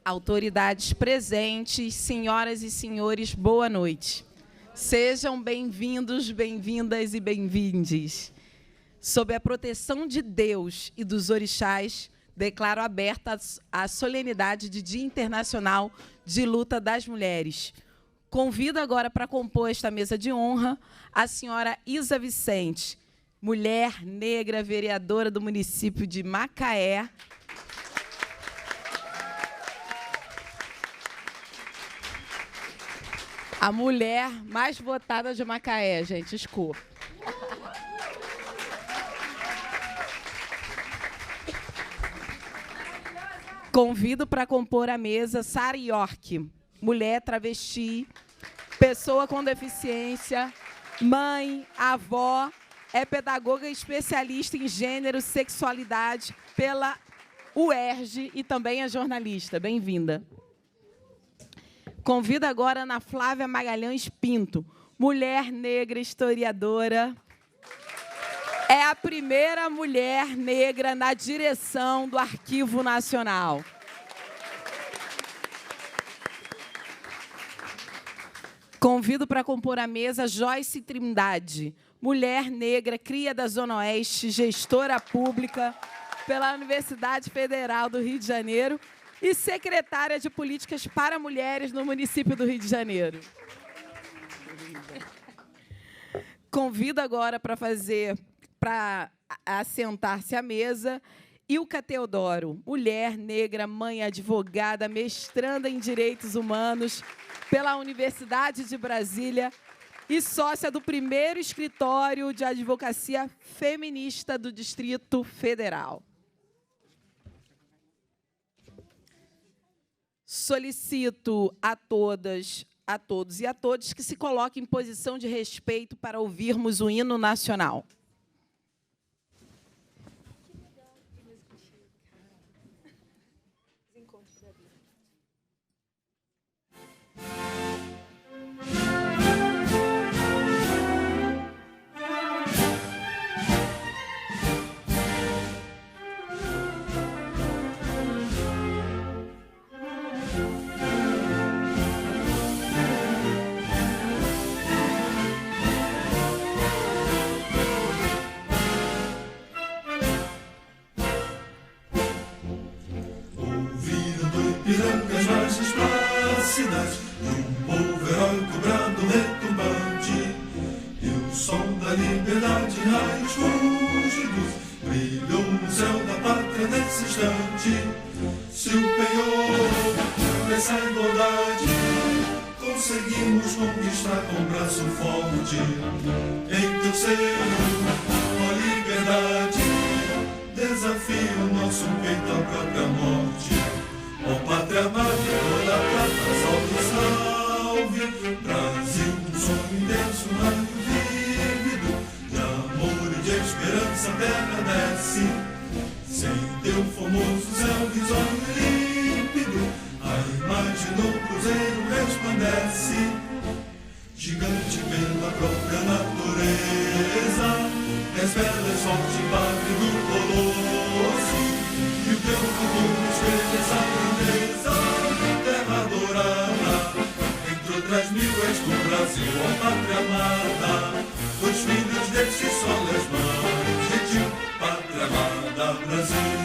Autoridades presentes, senhoras e senhores, boa noite. Sejam bem-vindos, bem-vindas e bem-vindes. Sob a proteção de Deus e dos orixás, declaro aberta a solenidade de Dia Internacional de Luta das Mulheres. Convido agora para compor esta mesa de honra a senhora Isa Vicente, mulher negra, vereadora do município de Macaé. A mulher mais votada de Macaé, gente, desculpa. Convido para compor a mesa Sara York, mulher travesti, pessoa com deficiência, mãe, avó, é pedagoga especialista em gênero, sexualidade pela UERJ e também é jornalista. Bem-vinda. Convido agora a Ana Flávia Magalhães Pinto, mulher negra, historiadora. É a primeira mulher negra na direção do Arquivo Nacional. Convido para compor a mesa Joyce Trindade, mulher negra, cria da Zona Oeste, gestora pública pela Universidade Federal do Rio de Janeiro e secretária de Políticas para Mulheres no município do Rio de Janeiro. Convido agora para assentar-se à mesa Ilka Teodoro, mulher negra, mãe advogada, mestranda em Direitos Humanos pela Universidade de Brasília e sócia do primeiro escritório de advocacia feminista do Distrito Federal. Solicito a todas, a todos e a todas que se coloquem em posição de respeito para ouvirmos o hino nacional. Pirangas, margens plácidas e um povo heróico brando retumbante, e o som da liberdade em raios fúlgidos brilhou no céu da pátria nesse instante. Se o penhor dessa igualdade conseguimos conquistar com braço forte, em teu seio, ó liberdade, desafia o nosso peito à própria morte. Ó pátria amada, toda prata, salve, salve, Brasil, um sonho intenso, um raio vívido, de amor e de esperança a terra desce, sem teu formoso céu risonho e límpido, a imagem do cruzeiro resplandece, gigante pela própria natureza, és bela, és forte, padre do colosso, e o teu futuro espelha essa grandeza, terra adorada, entre outras mil és do Brasil, ó pátria amada, dos filhos deste sol és mães, gentil, pátria amada, Brasil.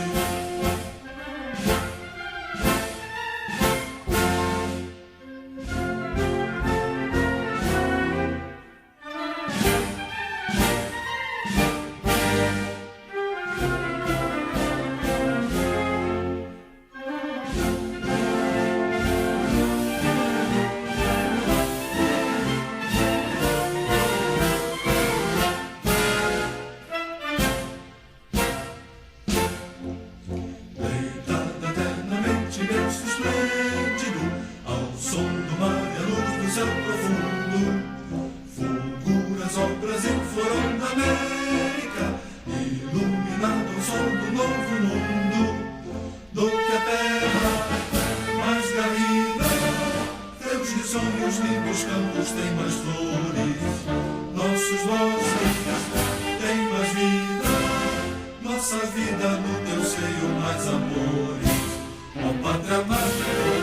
Sonhos lindos, campos têm mais flores, nossos bosques têm mais vida, nossa vida no teu seio mais amores, ó pátria amada.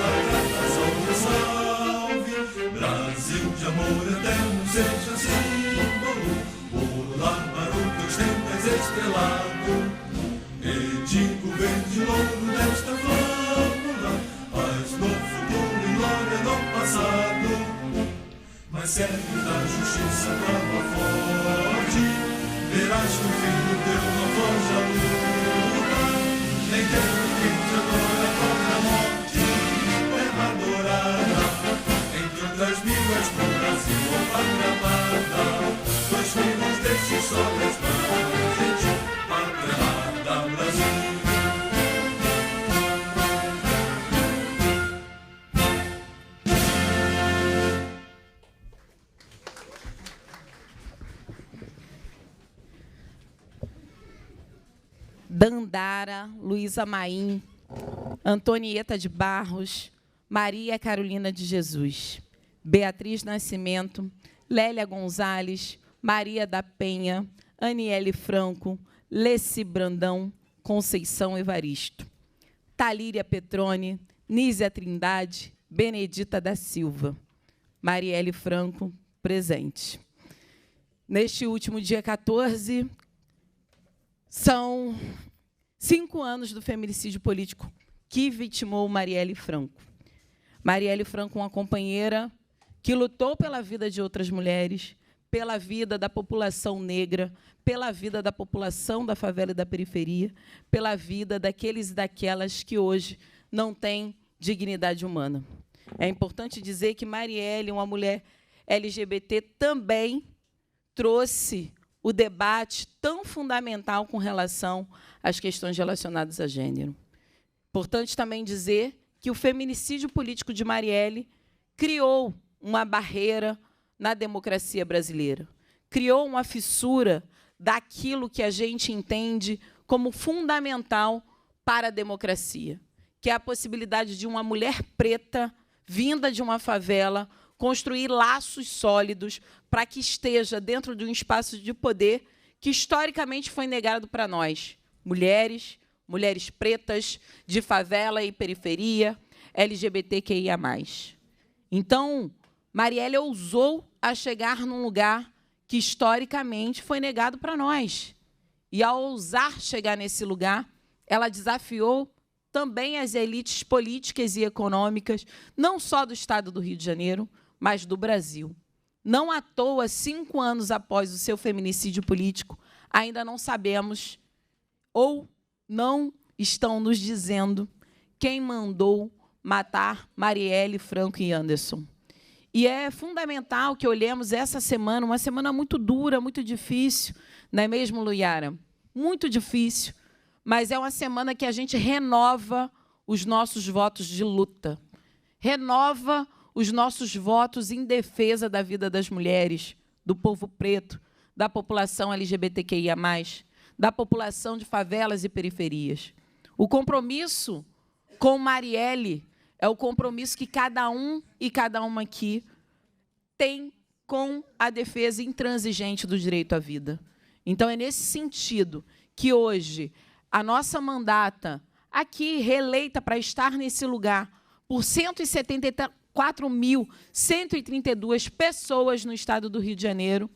estrelado, e digo verde louro desta flâmula, paz no futuro e glória no passado. Mas serve da justiça prova forte, verás que o filho teu não foge à luta, nem tem quem te adora a própria morte, terra adorada, entre outras mil és pro Brasil, ó pátria amada, dois filhos deste sol resplandente, pátria amada, Brasil. Dandara, Luísa Maim, Antonieta de Barros, Maria Carolina de Jesus, Beatriz Nascimento, Lélia Gonzalez, Maria da Penha, Aniele Franco, Leci Brandão, Conceição Evaristo, Talíria Petrone, Nízia Trindade, Benedita da Silva, Marielle Franco, presente. Neste último dia 14, são 5 anos do feminicídio político que vitimou Marielle Franco. Marielle Franco, uma companheira que lutou pela vida de outras mulheres, pela vida da população negra, pela vida da população da favela e da periferia, pela vida daqueles e daquelas que hoje não têm dignidade humana. É importante dizer que Marielle, uma mulher LGBT, também trouxe o debate tão fundamental com relação às questões relacionadas a gênero. Importante também dizer que o feminicídio político de Marielle criou uma barreira na democracia brasileira, criou uma fissura daquilo que a gente entende como fundamental para a democracia, que é a possibilidade de uma mulher preta, vinda de uma favela, construir laços sólidos para que esteja dentro de um espaço de poder que historicamente foi negado para nós, mulheres, mulheres pretas, de favela e periferia, LGBTQIA+. Então, Marielle ousou a chegar num lugar que historicamente foi negado para nós. E, ao ousar chegar nesse lugar, ela desafiou também as elites políticas e econômicas, não só do Estado do Rio de Janeiro, mas do Brasil. Não à toa, 5 anos após o seu feminicídio político, ainda não sabemos ou não estão nos dizendo quem mandou matar Marielle Franco e Anderson. E é fundamental que olhemos essa semana, uma semana muito dura, muito difícil, não é mesmo, Luiara? Muito difícil, mas é uma semana que a gente renova os nossos votos de luta, renova os nossos votos em defesa da vida das mulheres, do povo preto, da população LGBTQIA+, da população de favelas e periferias. O compromisso com Marielle é o compromisso que cada um e cada uma aqui tem com a defesa intransigente do direito à vida. Então, é nesse sentido que hoje a nossa mandata, aqui reeleita para estar nesse lugar, por 174.132 pessoas no Estado do Rio de Janeiro,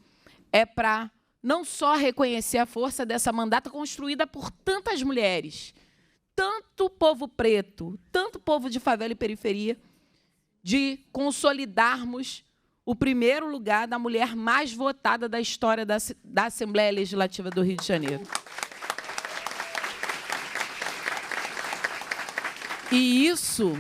é para não só reconhecer a força dessa mandata construída por tantas mulheres, tanto povo preto, tanto povo de favela e periferia, de consolidarmos o primeiro lugar da mulher mais votada da história da Assembleia Legislativa do Rio de Janeiro. E isso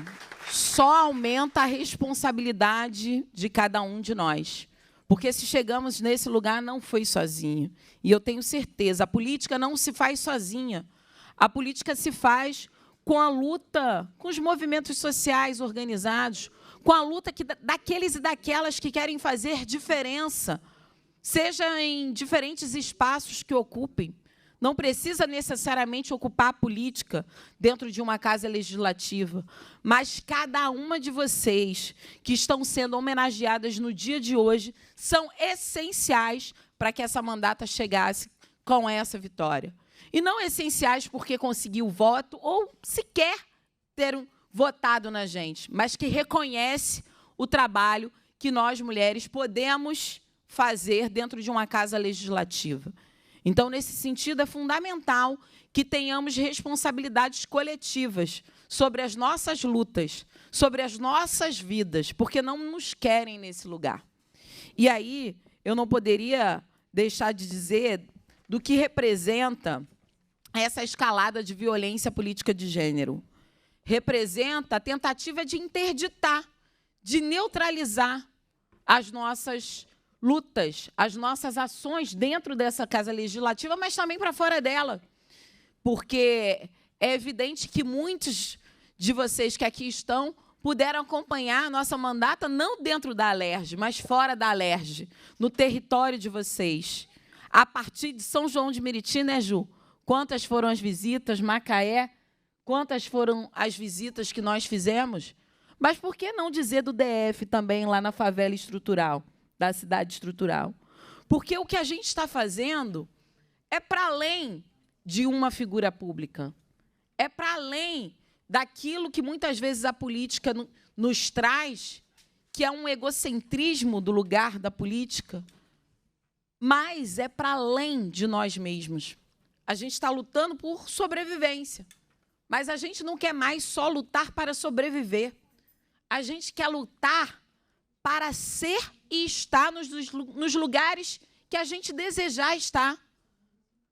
só aumenta a responsabilidade de cada um de nós. Porque, se chegamos nesse lugar, não foi sozinho. E eu tenho certeza, a política não se faz sozinha. A política se faz com a luta, com os movimentos sociais organizados, com a luta daqueles e daquelas que querem fazer diferença, seja em diferentes espaços que ocupem. Não precisa necessariamente ocupar a política dentro de uma casa legislativa, mas cada uma de vocês que estão sendo homenageadas no dia de hoje são essenciais para que essa mandata chegasse com essa vitória. E não essenciais porque conseguiu o voto ou sequer ter votado na gente, mas que reconhece o trabalho que nós, mulheres, podemos fazer dentro de uma casa legislativa. Então, nesse sentido, é fundamental que tenhamos responsabilidades coletivas sobre as nossas lutas, sobre as nossas vidas, porque não nos querem nesse lugar. E aí, eu não poderia deixar de dizer do que representa essa escalada de violência política de gênero. Representa a tentativa de interditar, de neutralizar as nossas lutas, as nossas ações dentro dessa Casa Legislativa, mas também para fora dela. Porque é evidente que muitos de vocês que aqui estão puderam acompanhar a nossa mandata não dentro da Alerj, mas fora da Alerj, no território de vocês. A partir de São João de Meriti, né, Ju? Quantas foram as visitas? Macaé, quantas foram as visitas que nós fizemos? Mas por que não dizer do DF também, lá na favela estrutural, da cidade estrutural? Porque o que a gente está fazendo é para além de uma figura pública. É para além daquilo que muitas vezes a política nos traz, que é um egocentrismo do lugar da política, mas é para além de nós mesmos. A gente está lutando por sobrevivência, mas a gente não quer mais só lutar para sobreviver. A gente quer lutar para ser e estar nos lugares que a gente desejar estar,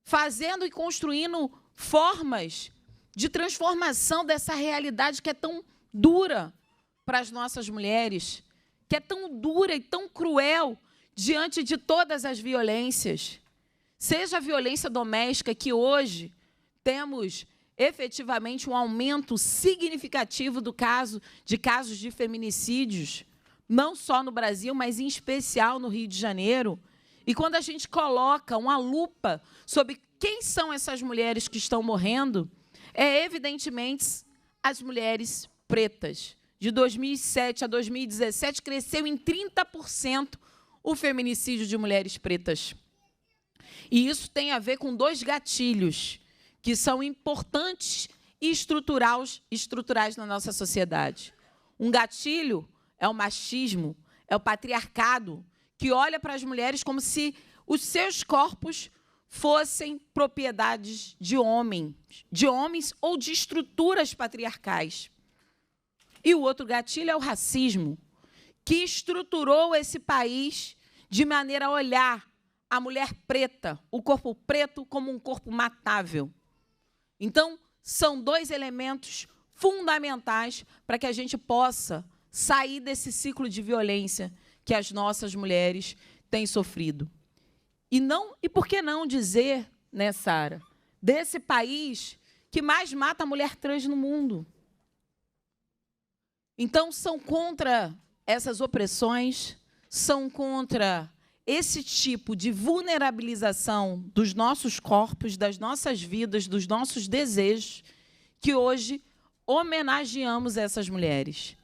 fazendo e construindo formas de transformação dessa realidade que é tão dura para as nossas mulheres, que é tão dura e tão cruel diante de todas as violências. Seja a violência doméstica, que hoje temos efetivamente um aumento significativo de casos de feminicídios, não só no Brasil, mas em especial no Rio de Janeiro. E quando a gente coloca uma lupa sobre quem são essas mulheres que estão morrendo, é evidentemente as mulheres pretas. De 2007 a 2017, cresceu em 30% o feminicídio de mulheres pretas. E isso tem a ver com dois gatilhos que são importantes e estruturais na nossa sociedade. Um gatilho é o machismo, é o patriarcado, que olha para as mulheres como se os seus corpos fossem propriedades de homens ou de estruturas patriarcais. E o outro gatilho é o racismo, que estruturou esse país de maneira a olhar a mulher preta, o corpo preto, como um corpo matável. Então, são dois elementos fundamentais para que a gente possa sair desse ciclo de violência que as nossas mulheres têm sofrido. E por que não dizer, né, Sara, desse país que mais mata a mulher trans no mundo? Então, são contra essas opressões, são contra esse tipo de vulnerabilização dos nossos corpos, das nossas vidas, dos nossos desejos, que hoje homenageamos essas mulheres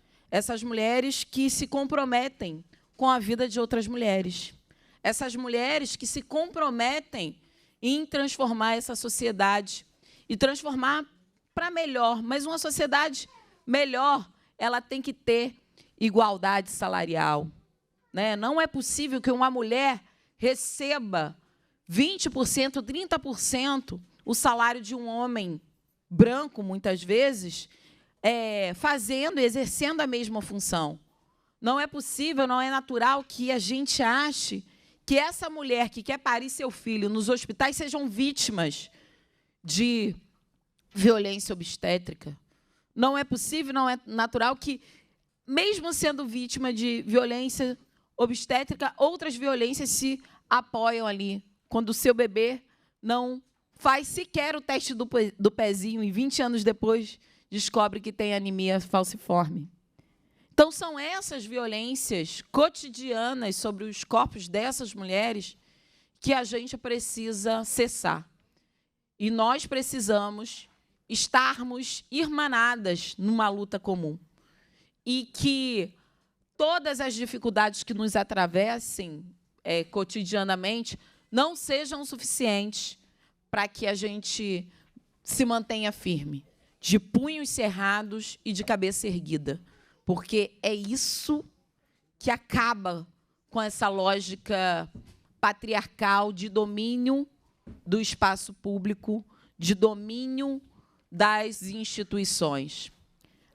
que se comprometem com a vida de outras mulheres, essas mulheres que se comprometem em transformar essa sociedade e transformar para melhor, mas uma sociedade melhor, ela tem que ter igualdade salarial. Né? Não é possível que uma mulher receba 20%, 30% o salário de um homem branco, muitas vezes, exercendo a mesma função. Não é possível, não é natural que a gente ache que essa mulher que quer parir seu filho nos hospitais sejam vítimas de violência obstétrica. Não é possível, não é natural que, mesmo sendo vítima de violência obstétrica, outras violências se apoiam ali, quando o seu bebê não faz sequer o teste do pezinho e 20 anos depois descobre que tem anemia falciforme. Então, são essas violências cotidianas sobre os corpos dessas mulheres que a gente precisa cessar. E nós precisamos estarmos irmanadas numa luta comum. E que todas as dificuldades que nos atravessem cotidianamente não sejam suficientes para que a gente se mantenha firme, de punhos cerrados e de cabeça erguida, porque é isso que acaba com essa lógica patriarcal de domínio do espaço público, de domínio das instituições.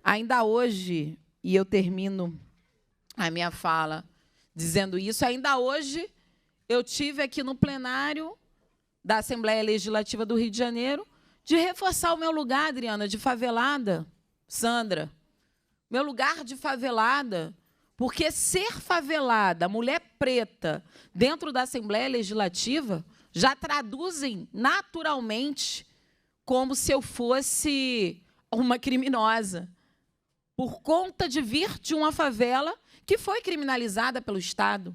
Ainda hoje, e eu termino a minha fala dizendo isso, ainda hoje eu tive aqui no plenário da Assembleia Legislativa do Rio de Janeiro de reforçar o meu lugar, Adriana, de favelada, Sandra, meu lugar de favelada, porque ser favelada, mulher preta, dentro da Assembleia Legislativa, já traduzem naturalmente como se eu fosse uma criminosa, por conta de vir de uma favela que foi criminalizada pelo Estado,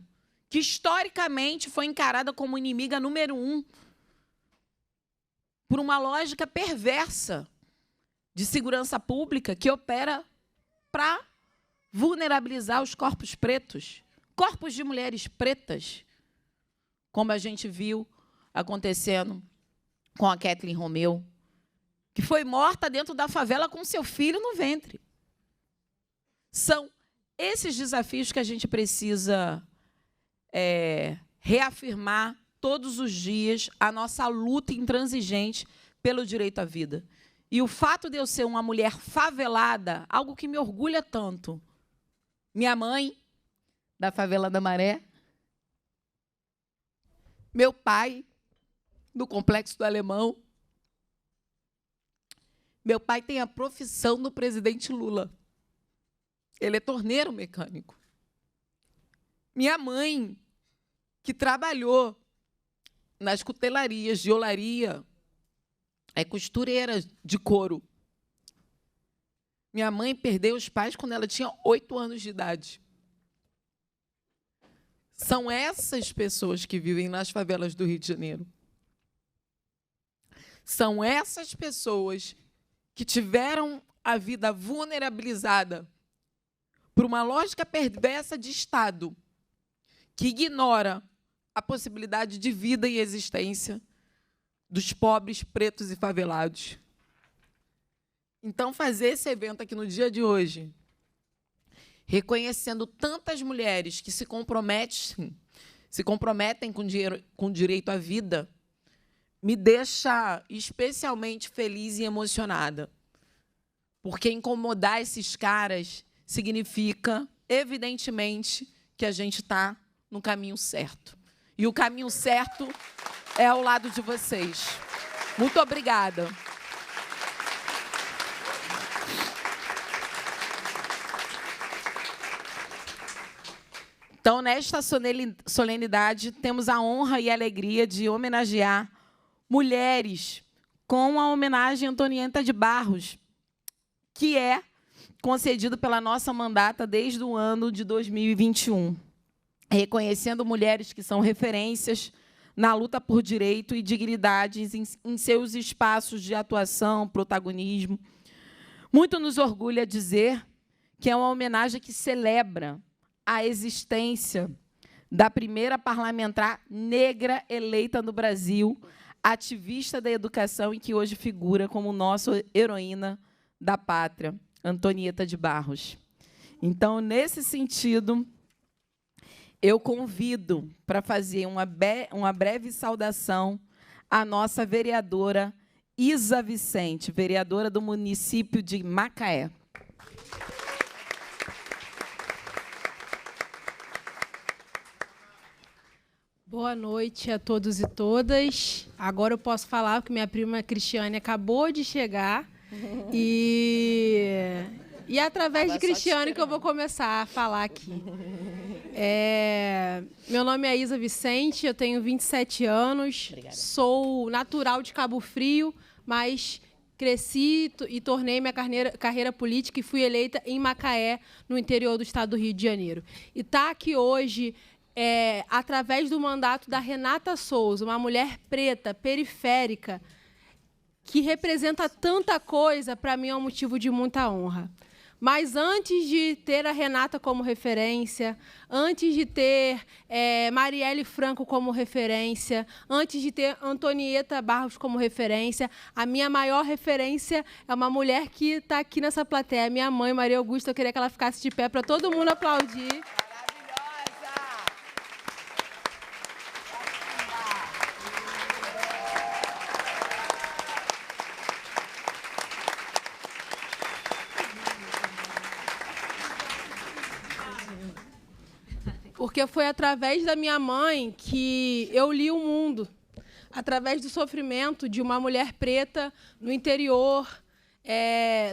que historicamente foi encarada como inimiga número 1, por uma lógica perversa de segurança pública que opera para vulnerabilizar os corpos pretos, corpos de mulheres pretas, como a gente viu acontecendo com a Kathleen Romeu, que foi morta dentro da favela com seu filho no ventre. São esses desafios que a gente precisa reafirmar todos os dias a nossa luta intransigente pelo direito à vida. E o fato de eu ser uma mulher favelada, algo que me orgulha tanto. Minha mãe, da favela da Maré, meu pai, do Complexo do Alemão. Meu pai tem a profissão do presidente Lula. Ele é torneiro mecânico. Minha mãe, que trabalhou nas cutelarias de olaria, é costureira de couro. Minha mãe perdeu os pais quando ela tinha 8 anos de idade. São essas pessoas que vivem nas favelas do Rio de Janeiro. São essas pessoas que tiveram a vida vulnerabilizada por uma lógica perversa de Estado, que ignora a possibilidade de vida e existência dos pobres, pretos e favelados. Então, fazer esse evento aqui no dia de hoje, reconhecendo tantas mulheres que se comprometem com o direito à vida, me deixa especialmente feliz e emocionada, porque incomodar esses caras significa, evidentemente, que a gente está no caminho certo. E o caminho certo é ao lado de vocês. Muito obrigada. Então, nesta solenidade, temos a honra e a alegria de homenagear mulheres com a homenagem a Antonieta de Barros, que é concedido pela nossa mandata desde o ano de 2021, reconhecendo mulheres que são referências na luta por direito e dignidade em seus espaços de atuação, protagonismo. Muito nos orgulha dizer que é uma homenagem que celebra a existência da primeira parlamentar negra eleita no Brasil, ativista da educação e que hoje figura como nossa heroína da pátria, Antonieta de Barros. Então, nesse sentido, eu convido para fazer uma breve saudação à nossa vereadora Isa Vicente, vereadora do município de Macaé. Boa noite a todos e todas. Agora eu posso falar que minha prima Cristiane acabou de chegar e é através de Cristiane que eu vou começar a falar aqui. Meu nome é Isa Vicente, eu tenho 27 anos, sou natural de Cabo Frio, mas cresci e tornei minha carreira política e fui eleita em Macaé, no interior do estado do Rio de Janeiro. E está aqui hoje através do mandato da Renata Souza, uma mulher preta, periférica, que representa tanta coisa, para mim é um motivo de muita honra. Mas antes de ter a Renata como referência, antes de ter Marielle Franco como referência, antes de ter Antonieta Barros como referência, a minha maior referência é uma mulher que está aqui nessa plateia, minha mãe, Maria Augusta. Eu queria que ela ficasse de pé para todo mundo aplaudir. porque foi através da minha mãe que eu li o mundo, através do sofrimento de uma mulher preta no interior,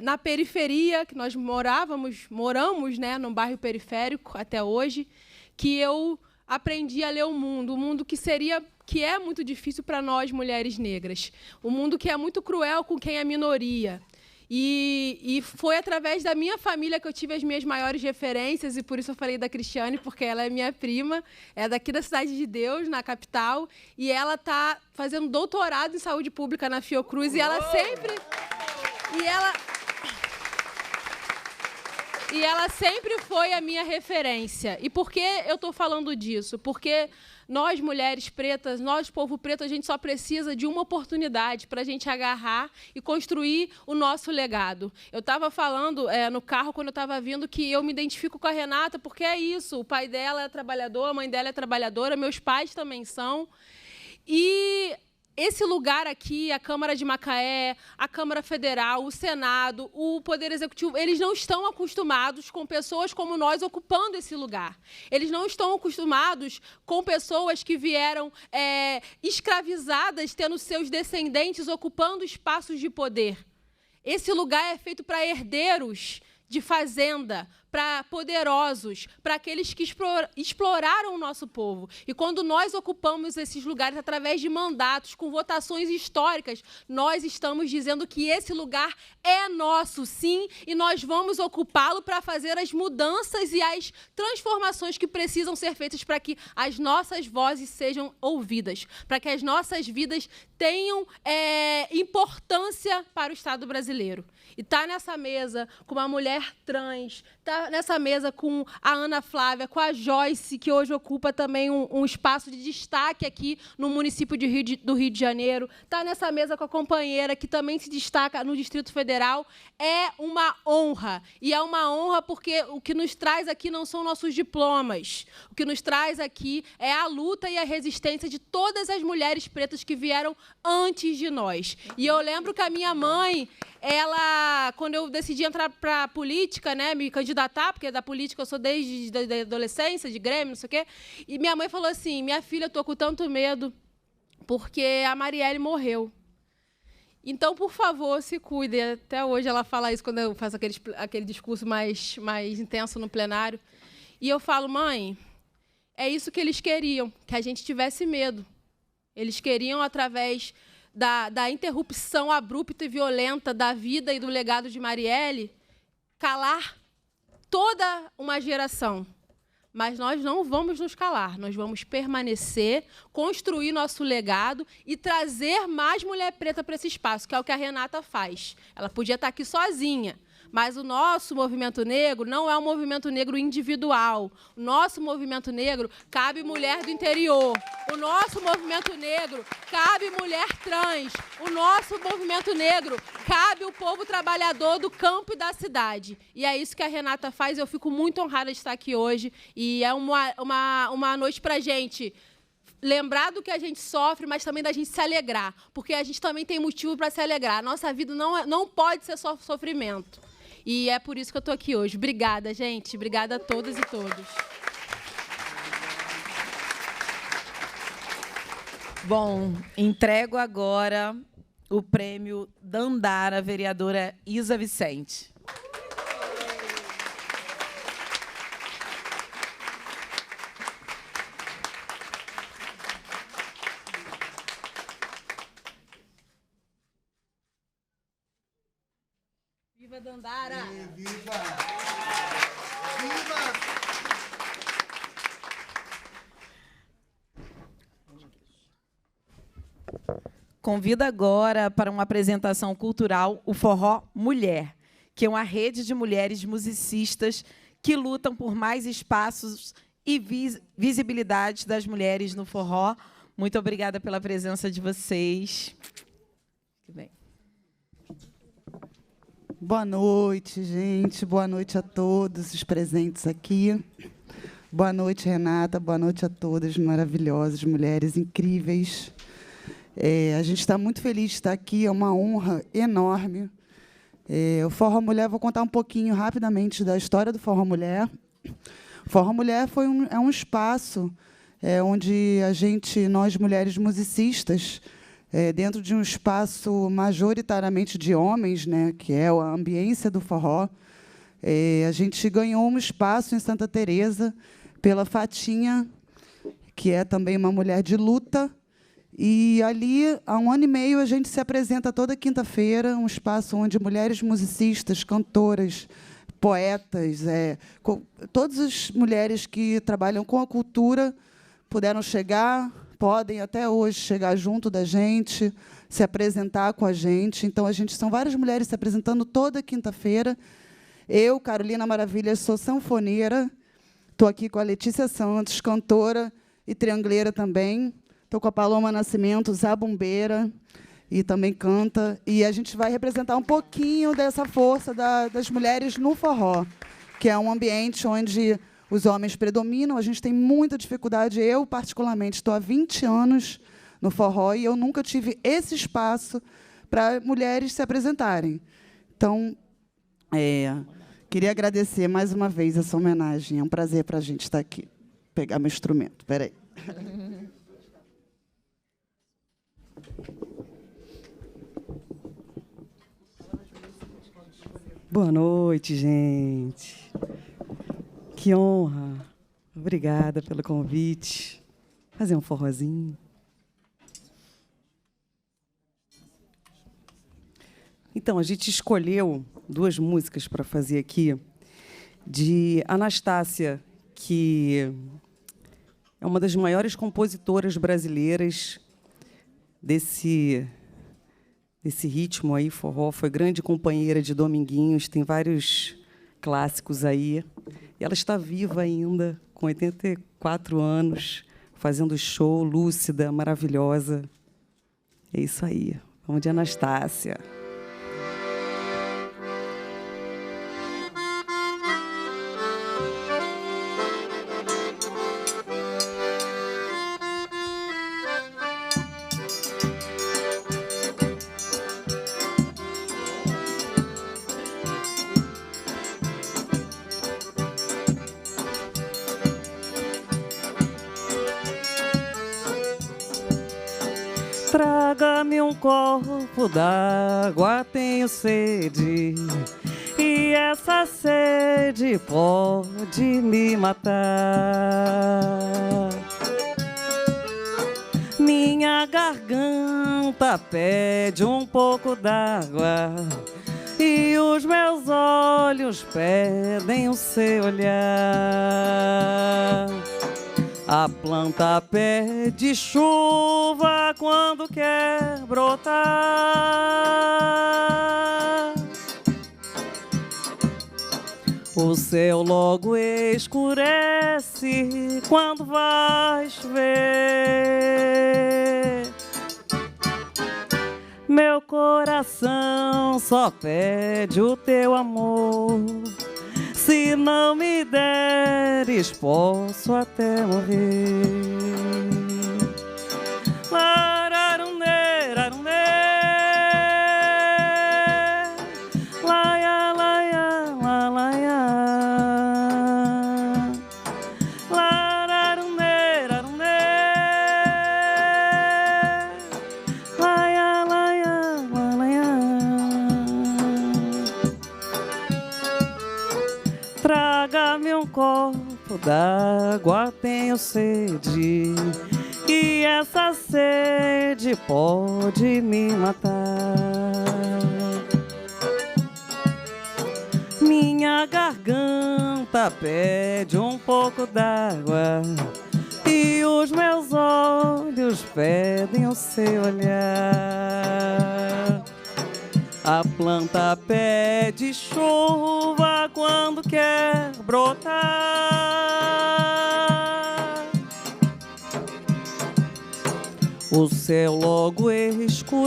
na periferia, que nós moramos, né, num bairro periférico até hoje, que eu aprendi a ler o mundo que é muito difícil para nós, mulheres negras. O mundo que é muito cruel com quem é minoria. E foi através da minha família que eu tive as minhas maiores referências, e por isso eu falei da Cristiane, porque ela é minha prima, é daqui da Cidade de Deus, na capital, e ela está fazendo doutorado em saúde pública na Fiocruz, e ela sempre... E ela sempre foi a minha referência. E por que eu estou falando disso? Porque nós, mulheres pretas, nós, povo preto, a gente só precisa de uma oportunidade para a gente agarrar e construir o nosso legado. Eu estava falando no carro, quando eu estava vindo, que eu me identifico com a Renata, porque é isso. O pai dela é trabalhador, a mãe dela é trabalhadora, meus pais também são. E esse lugar aqui, a Câmara de Macaé, a Câmara Federal, o Senado, o Poder Executivo, eles não estão acostumados com pessoas como nós ocupando esse lugar. Eles não estão acostumados com pessoas que vieram escravizadas, tendo seus descendentes ocupando espaços de poder. Esse lugar é feito para herdeiros de fazenda, para poderosos, para aqueles que exploraram o nosso povo. E quando nós ocupamos esses lugares através de mandatos, com votações históricas, nós estamos dizendo que esse lugar é nosso, sim, e nós vamos ocupá-lo para fazer as mudanças e as transformações que precisam ser feitas para que as nossas vozes sejam ouvidas, para que as nossas vidas tenham importância para o Estado brasileiro. E está nessa mesa com uma mulher trans, está nessa mesa com a Ana Flávia, com a Joyce, que hoje ocupa também um espaço de destaque aqui no município do Rio de Janeiro. Está nessa mesa com a companheira, que também se destaca no Distrito Federal. É uma honra. E é uma honra porque o que nos traz aqui não são nossos diplomas. O que nos traz aqui é a luta e a resistência de todas as mulheres pretas que vieram antes de nós. E eu lembro que a minha mãe, quando eu decidi entrar para a política, né, me candidatar, porque da política eu sou desde a adolescência, de Grêmio, não sei o quê, e minha mãe falou assim: minha filha, eu estou com tanto medo porque a Marielle morreu. Então, por favor, se cuide. Até hoje ela fala isso quando eu faço aquele discurso mais intenso no plenário. E eu falo: mãe, é isso que eles queriam, que a gente tivesse medo. Eles queriam, através da interrupção abrupta e violenta da vida e do legado de Marielle, calar toda uma geração. Mas nós não vamos nos calar, nós vamos permanecer, construir nosso legado e trazer mais mulher preta para esse espaço, que é o que a Renata faz. Ela podia estar aqui sozinha, mas o nosso movimento negro não é um movimento negro individual. O nosso movimento negro cabe mulher do interior. O nosso movimento negro cabe mulher trans. O nosso movimento negro cabe o povo trabalhador do campo e da cidade. E é isso que a Renata faz. Eu fico muito honrada de estar aqui hoje. E é uma noite para a gente lembrar do que a gente sofre, mas também da gente se alegrar. Porque a gente também tem motivo para se alegrar. A nossa vida não pode ser só sofrimento. E é por isso que eu estou aqui hoje. Obrigada, gente. Obrigada a todas e todos. Bom, entrego agora o prêmio Dandara, vereadora Isa Vicente. Viva Dandara! Viva! Viva! Convido agora para uma apresentação cultural o Forró Mulher, que é uma rede de mulheres musicistas que lutam por mais espaços e visibilidade das mulheres no forró. Muito obrigada pela presença de vocês. Bem. Boa noite, gente. Boa noite a todos os presentes aqui. Boa noite, Renata. Boa noite a todas, maravilhosas, mulheres incríveis. A gente está muito feliz de estar aqui, é uma honra enorme. O Forró Mulher, vou contar um pouquinho rapidamente da história do Forró Mulher. Forró Mulher é um espaço onde nós mulheres musicistas, dentro de um espaço majoritariamente de homens, né, que é a ambiência do forró, a gente ganhou um espaço em Santa Teresa pela Fatinha, que é também uma mulher de luta. E ali, há 1 ano e meio, a gente se apresenta toda quinta-feira, um espaço onde mulheres musicistas, cantoras, poetas, todas as mulheres que trabalham com a cultura puderam chegar, podem até hoje chegar junto da gente, se apresentar com a gente. Então, são várias mulheres se apresentando toda quinta-feira. Eu, Carolina Maravilha, sou sanfoneira, estou aqui com a Letícia Santos, cantora e triangleira também. Estou com a Paloma Nascimento, zabumbeira, e também canta. E a gente vai representar um pouquinho dessa força das mulheres no forró, que é um ambiente onde os homens predominam. A gente tem muita dificuldade. Eu, particularmente, estou há 20 anos no forró e eu nunca tive esse espaço para mulheres se apresentarem. Então, queria agradecer mais uma vez essa homenagem. É um prazer para a gente estar aqui. Pegar meu instrumento. Espera aí. Boa noite, gente. Que honra. Obrigada pelo convite. Fazer um forrozinho. Então, a gente escolheu 2 músicas para fazer aqui, de Anastácia, que é uma das maiores compositoras brasileiras desse ritmo aí, forró. Foi grande companheira de Dominguinhos, tem vários clássicos aí. E ela está viva ainda, com 84 anos, fazendo show, lúcida, maravilhosa. É isso aí. Vamos de Anastácia. Traga-me um copo d'água, tenho sede, e essa sede pode me matar. Minha garganta pede um pouco d'água, e os meus olhos pedem o seu olhar. A planta pede chuva quando quer brotar. O céu logo escurece quando vai chover. Meu coração só pede o teu amor. Se não me deres, posso até morrer. Lararunê, larunê, laia, laia, lalaia. Lararunê, larunê, laia, laia, lalaia. Traga-me um copo d'água, tenho sede, e essa sede pode me matar. Minha garganta pede um pouco d'água, e os meus olhos pedem o seu olhar. A planta pede chuva quando quer brotar. O céu logo escurece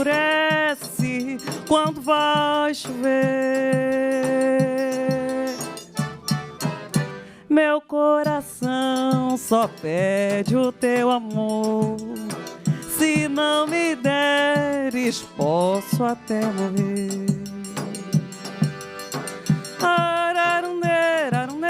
quando vai chover. Meu coração só pede o teu amor. Se não me deres, posso até morrer. Ararunê, ararunê,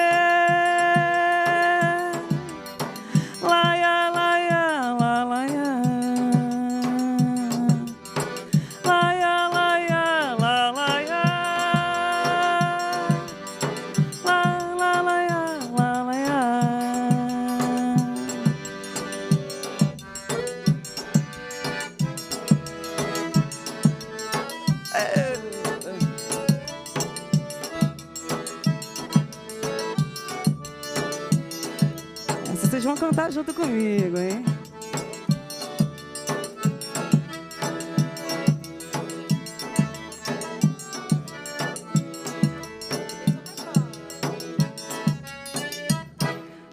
Essa vocês vão cantar junto comigo, hein?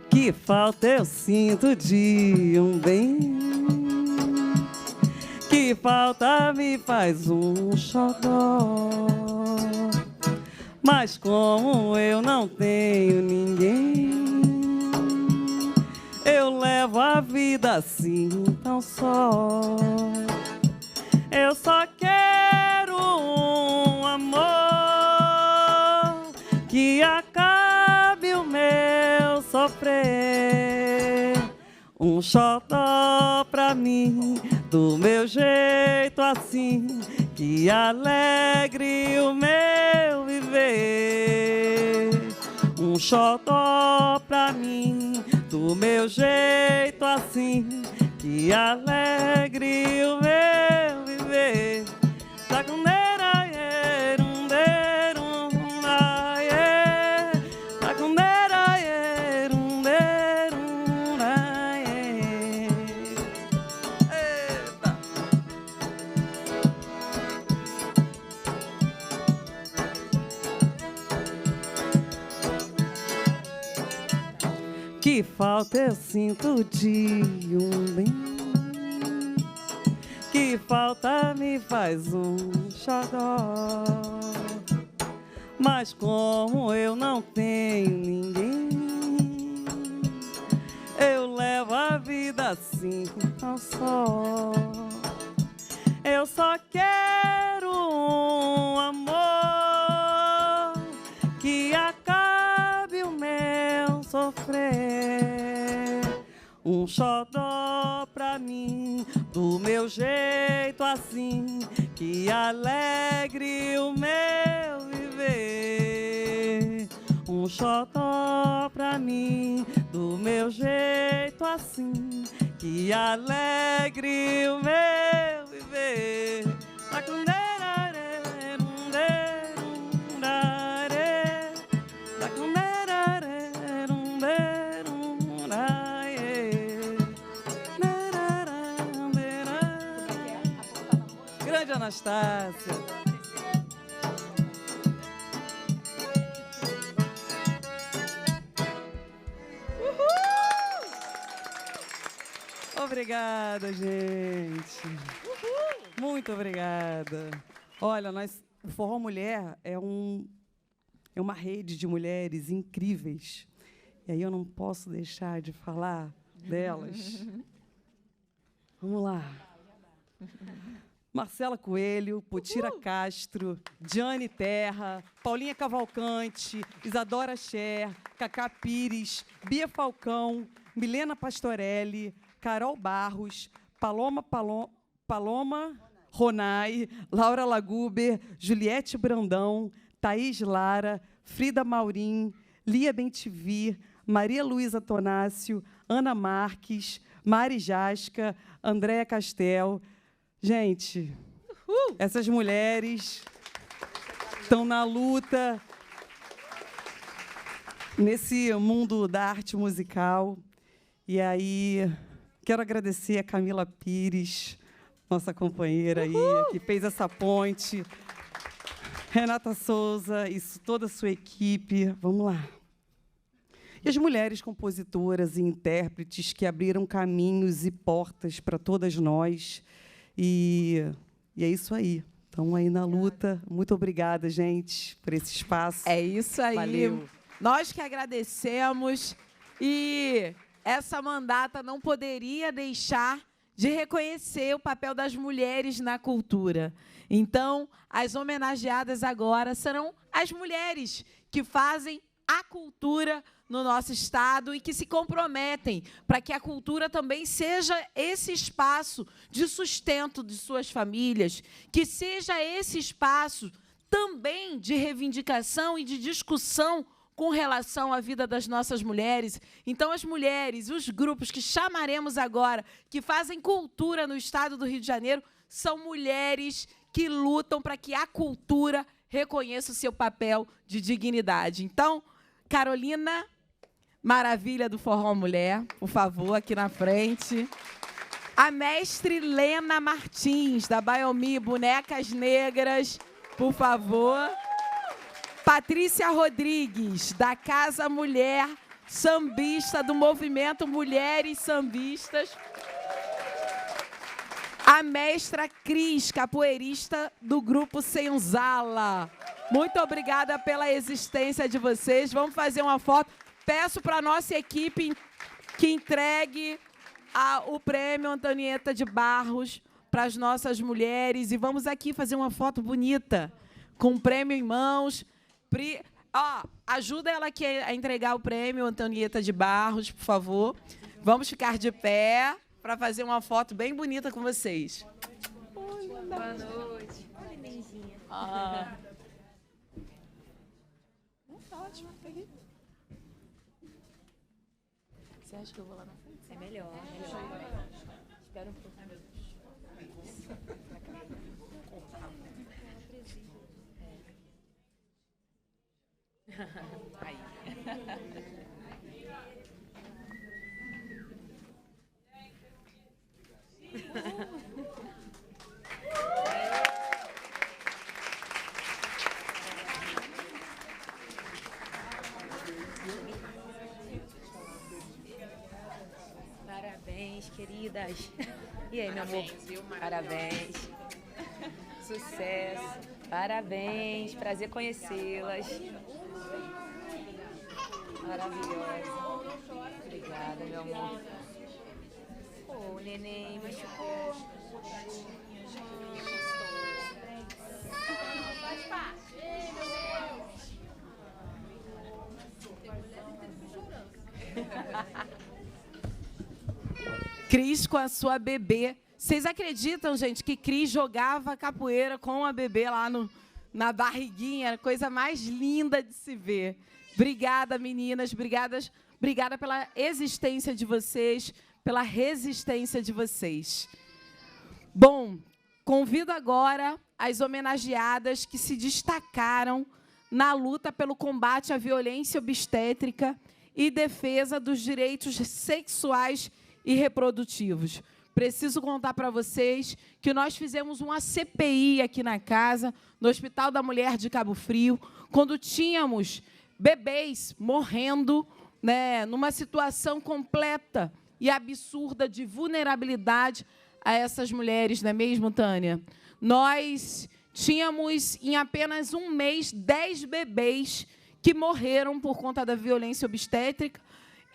Que falta eu sinto de um bem, que falta me faz um xodó. Mas como eu não tenho ninguém, eu levo a vida assim tão só. Eu só quero um amor que acabe o meu sofrer, um xodó pra mim, do meu jeito assim, que alegre o meu viver. Um xodó pra mim, do meu jeito assim, que alegre o meu viver. Que falta eu sinto de um bem, que falta me faz um xodó. Mas como eu não tenho ninguém, eu levo a vida assim tão só. Eu só quero um amor que acabe o meu sofrer, um xodó pra mim, do meu jeito assim, que alegre o meu viver. Um xodó pra mim, do meu jeito assim, que alegre o meu viver. Grande Anastácia. Obrigada, gente. Muito obrigada. Olha, o Forró Mulher é uma rede de mulheres incríveis. E aí eu não posso deixar de falar delas. Vamos lá. Marcela Coelho, Potira Castro, Diane Terra, Paulinha Cavalcante, Isadora Scher, Cacá Pires, Bia Falcão, Milena Pastorelli, Carol Barros, Paloma Ronai, Laura Laguber, Juliette Brandão, Thaís Lara, Frida Maurim, Lia Bentivi, Maria Luísa Tonácio, Ana Marques, Mari Jasca, Andréa Castel. Gente, essas mulheres estão na luta nesse mundo da arte musical. E aí, quero agradecer a Camila Pires, nossa companheira aí, que fez essa ponte. Renata Souza e toda a sua equipe. Vamos lá. E as mulheres compositoras e intérpretes que abriram caminhos e portas para todas nós. E é isso aí. Estão aí na luta. Muito obrigada, gente, por esse espaço. É isso aí. Valeu. Nós que agradecemos. E essa mandata não poderia deixar de reconhecer o papel das mulheres na cultura. Então, as homenageadas agora serão as mulheres que fazem a cultura no nosso estado e que se comprometem para que a cultura também seja esse espaço de sustento de suas famílias, que seja esse espaço também de reivindicação e de discussão com relação à vida das nossas mulheres. Então, as mulheres, os grupos que chamaremos agora, que fazem cultura no estado do Rio de Janeiro, são mulheres que lutam para que a cultura reconheça o seu papel de dignidade. Então, Carolina Maravilha do Forró Mulher, por favor, aqui na frente. A mestre Lena Martins, da Baiomi Bonecas Negras, por favor. Patrícia Rodrigues, da Casa Mulher Sambista, do Movimento Mulheres Sambistas. A mestra Cris, capoeirista do Grupo Senzala. Muito obrigada pela existência de vocês. Vamos fazer uma foto. Peço para a nossa equipe que entregue o prêmio Antonieta de Barros para as nossas mulheres. E vamos aqui fazer uma foto bonita, com o prêmio em mãos. Ajuda ela aqui a entregar o prêmio Antonieta de Barros, por favor. Vamos ficar de pé para fazer uma foto bem bonita com vocês. Boa noite. Olha, benzinha. Ótimo. Você acha que eu vou lá na frente? É melhor. Espera um pouco. Aí. Parabéns, queridas. E aí, meu amor? Parabéns. Sucesso. Parabéns. Prazer conhecê-las. Maravilhosa. Obrigada, meu amor. Ô, neném, machucou. Cris com a sua bebê. Vocês acreditam, gente, que Cris jogava capoeira com a bebê lá na barriguinha? Era a coisa mais linda de se ver. Obrigada, meninas. Obrigada pela existência de vocês, pela resistência de vocês. Bom, convido agora as homenageadas que se destacaram na luta pelo combate à violência obstétrica e defesa dos direitos sexuais e reprodutivos. Preciso contar para vocês que nós fizemos uma CPI aqui na casa, no Hospital da Mulher de Cabo Frio, quando tínhamos bebês morrendo, né, numa situação completa e absurda de vulnerabilidade a essas mulheres, não é mesmo, Tânia? Nós tínhamos, em apenas um mês, 10 bebês que morreram por conta da violência obstétrica,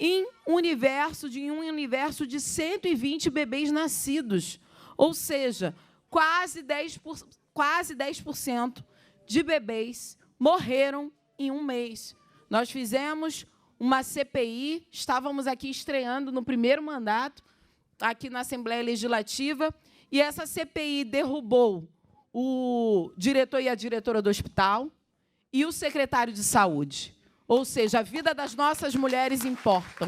em um universo de 120 bebês nascidos. Ou seja, quase 10% de bebês morreram em um mês. Nós fizemos uma CPI, estávamos aqui estreando no primeiro mandato, aqui na Assembleia Legislativa, e essa CPI derrubou o diretor e a diretora do hospital e o secretário de saúde. Ou seja, a vida das nossas mulheres importam.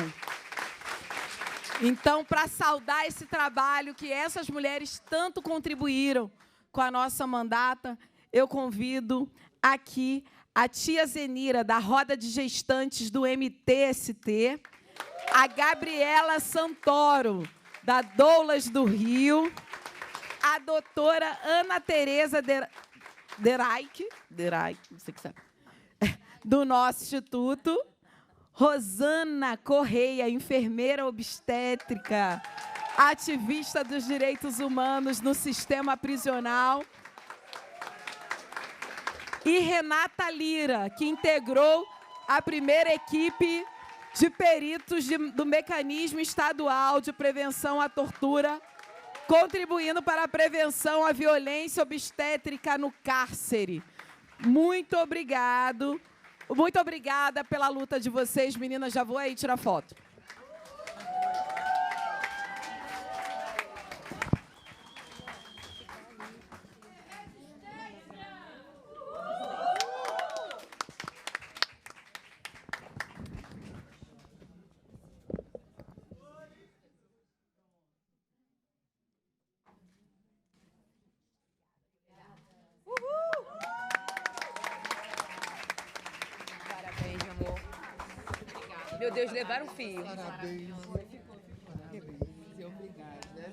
Então, para saudar esse trabalho que essas mulheres tanto contribuíram com a nossa mandata, eu convido aqui a tia Zenira, da Roda de Gestantes do MTST, a Gabriela Santoro, da Doulas do Rio, a doutora Ana Tereza Deraik, não sei o que sabe, do nosso instituto, Rosana Correia, enfermeira obstétrica, ativista dos direitos humanos no sistema prisional, e Renata Lira, que integrou a primeira equipe de peritos do Mecanismo Estadual de Prevenção à Tortura, contribuindo para a prevenção à violência obstétrica no cárcere. Muito obrigado. Muito obrigada pela luta de vocês, meninas. Já vou aí tirar foto. Meu Deus, levaram o fio. Parabéns. Obrigada.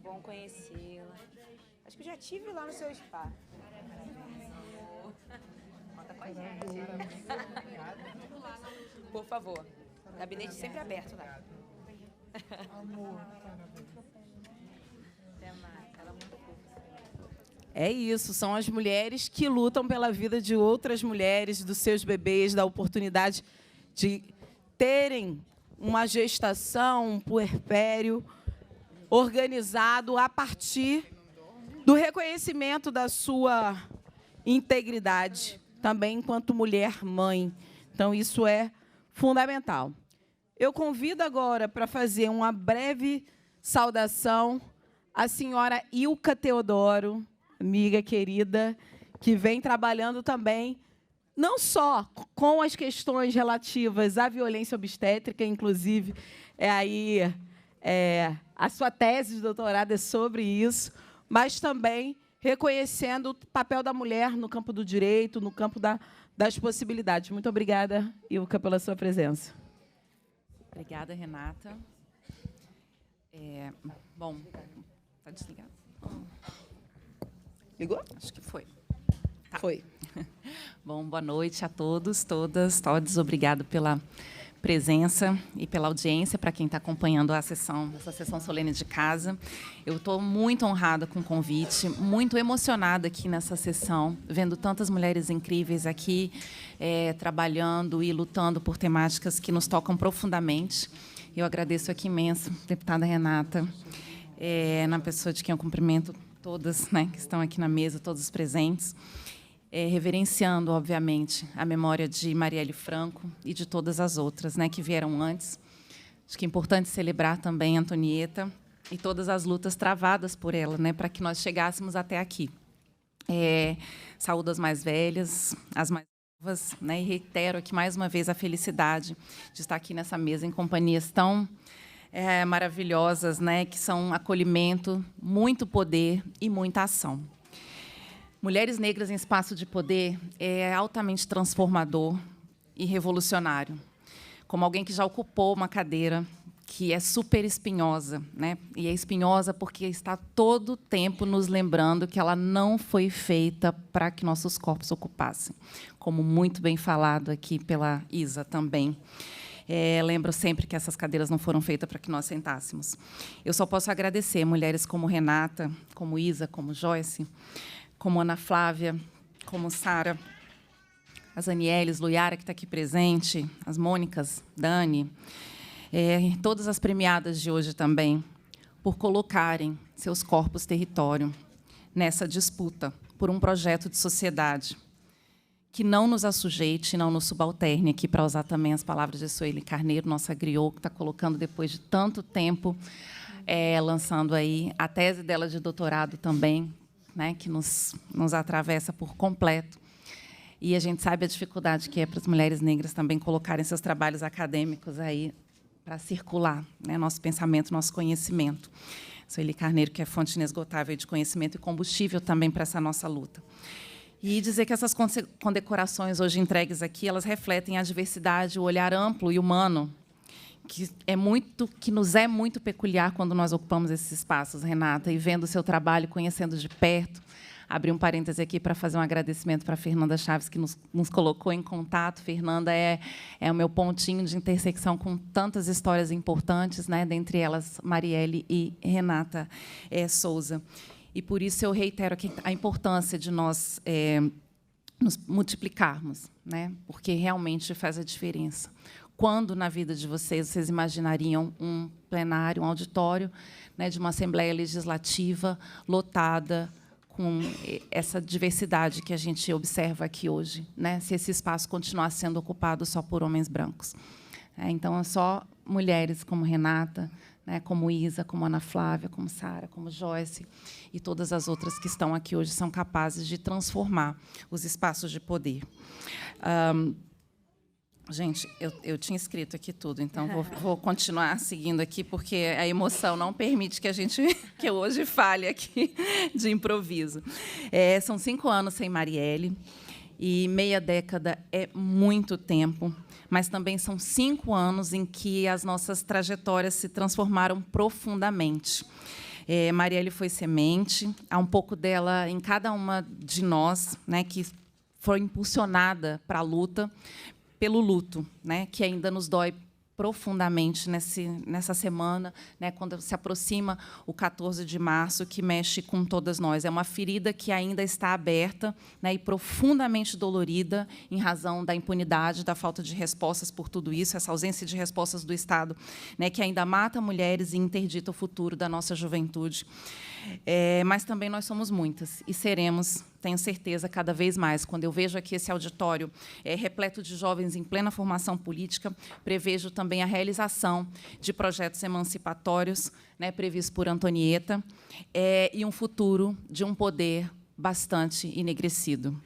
Bom conhecê-la. Acho que eu já estive lá no seu spa. Conta com a gente. Por favor. Gabinete sempre aberto lá. Amor, Até mais. Ela é muito fofa. É isso, são as mulheres que lutam pela vida de outras mulheres, dos seus bebês, da oportunidade de terem uma gestação, um puerpério organizado a partir do reconhecimento da sua integridade, também enquanto mulher mãe. Então, isso é fundamental. Eu convido agora para fazer uma breve saudação à senhora Ilka Teodoro, amiga querida, que vem trabalhando também, não só com as questões relativas à violência obstétrica, inclusive, a sua tese de doutorado é sobre isso, mas também reconhecendo o papel da mulher no campo do direito, no campo das possibilidades. Muito obrigada, Ilka, pela sua presença. Obrigada, Renata. Bom, está desligado? Ligou? Acho que foi. Tá. Foi. Bom, boa noite a todos, todas. Obrigado pela presença e pela audiência, para quem está acompanhando essa sessão solene de casa. Eu estou muito honrada com o convite, muito emocionada aqui nessa sessão, vendo tantas mulheres incríveis aqui, trabalhando e lutando por temáticas que nos tocam profundamente. Eu agradeço aqui imenso, deputada Renata, na pessoa de quem eu cumprimento todas, né, que estão aqui na mesa, todos os presentes, reverenciando, obviamente, a memória de Marielle Franco e de todas as outras, né, que vieram antes. Acho que é importante celebrar também a Antonieta e todas as lutas travadas por ela, né, para que nós chegássemos até aqui. Saúdo as mais velhas, as mais novas, né, e reitero aqui mais uma vez a felicidade de estar aqui nessa mesa em companhias tão maravilhosas, né, que são acolhimento, muito poder e muita ação. Mulheres negras em espaço de poder é altamente transformador e revolucionário. Como alguém que já ocupou uma cadeira que é super espinhosa, né? E é espinhosa porque está todo o tempo nos lembrando que ela não foi feita para que nossos corpos ocupassem, como muito bem falado aqui pela Isa também. Lembro sempre que essas cadeiras não foram feitas para que nós sentássemos. Eu só posso agradecer mulheres como Renata, como Isa, como Joyce, como Ana Flávia, como Sara, as Anieles, Luiara, que está aqui presente, as Mônicas, Dani, todas as premiadas de hoje também, por colocarem seus corpos território nessa disputa por um projeto de sociedade que não nos assujeite, não nos subalterne, aqui para usar também as palavras de Sueli Carneiro, nossa griot, que está colocando, depois de tanto tempo, lançando aí a tese dela de doutorado também, né, que nos atravessa por completo. E a gente sabe a dificuldade que é para as mulheres negras também colocarem seus trabalhos acadêmicos aí para circular, né, nosso pensamento, nosso conhecimento. Sueli Carneiro, que é fonte inesgotável de conhecimento e combustível também para essa nossa luta. E dizer que essas condecorações hoje entregues aqui, elas refletem a diversidade, o olhar amplo e humano, que nos é muito peculiar quando nós ocupamos esses espaços, Renata, e vendo o seu trabalho, conhecendo de perto. Abri um parêntese aqui para fazer um agradecimento para a Fernanda Chaves, que nos colocou em contato. Fernanda é o meu pontinho de intersecção com tantas histórias importantes, né, dentre elas Marielle e Renata Souza. E, por isso, eu reitero aqui a importância de nós nos multiplicarmos, né, porque realmente faz a diferença. Quando, na vida de vocês imaginariam um plenário, um auditório, né, de uma Assembleia Legislativa lotada, com essa diversidade que a gente observa aqui hoje, né, se esse espaço continuar sendo ocupado só por homens brancos? Então, é só mulheres como Renata, né, como Isa, como Ana Flávia, como Sara, como Joyce e todas as outras que estão aqui hoje são capazes de transformar os espaços de poder. Gente, eu tinha escrito aqui tudo, então vou continuar seguindo aqui, porque a emoção não permite que eu hoje fale aqui de improviso. São 5 anos sem Marielle, E meia década é muito tempo, mas também são 5 anos em que as nossas trajetórias se transformaram profundamente. Marielle foi semente, há um pouco dela em cada uma de nós, né, que foi impulsionada para a luta, pelo luto, né, que ainda nos dói profundamente nessa semana, né, quando se aproxima o 14 de março, que mexe com todas nós. É uma ferida que ainda está aberta, né, e profundamente dolorida em razão da impunidade, da falta de respostas por tudo isso, essa ausência de respostas do Estado, né, que ainda mata mulheres e interdita o futuro da nossa juventude. Mas também nós somos muitas e seremos, tenho certeza, cada vez mais. Quando eu vejo aqui esse auditório repleto de jovens em plena formação política, prevejo também a realização de projetos emancipatórios, né, previstos por Antonieta, e um futuro de um poder bastante enegrecido.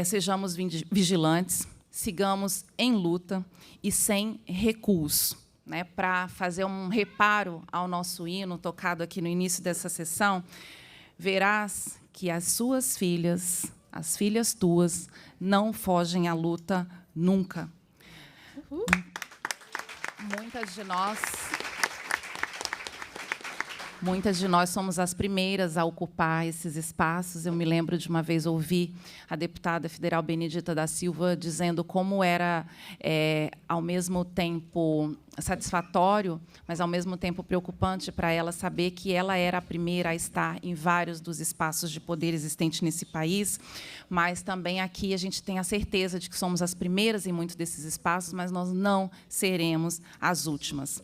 Sejamos vigilantes, sigamos em luta e sem recuos, né, para fazer um reparo ao nosso hino, tocado aqui no início dessa sessão. Verás que as suas filhas, as filhas tuas, não fogem à luta nunca. Muitas de nós somos as primeiras a ocupar esses espaços. Eu me lembro de uma vez ouvir a deputada federal Benedita da Silva dizendo como era, ao mesmo tempo, satisfatório, mas, ao mesmo tempo, preocupante para ela saber que ela era a primeira a estar em vários dos espaços de poder existentes nesse país, mas também aqui a gente tem a certeza de que somos as primeiras em muitos desses espaços, mas nós não seremos as últimas.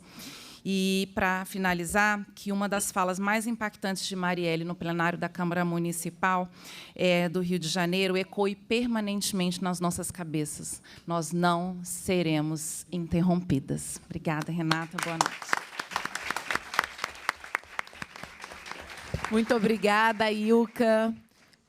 E, para finalizar, que uma das falas mais impactantes de Marielle no plenário da Câmara Municipal do Rio de Janeiro ecoe permanentemente nas nossas cabeças. Nós não seremos interrompidas. Obrigada, Renata. Boa noite. Muito obrigada, Ilka.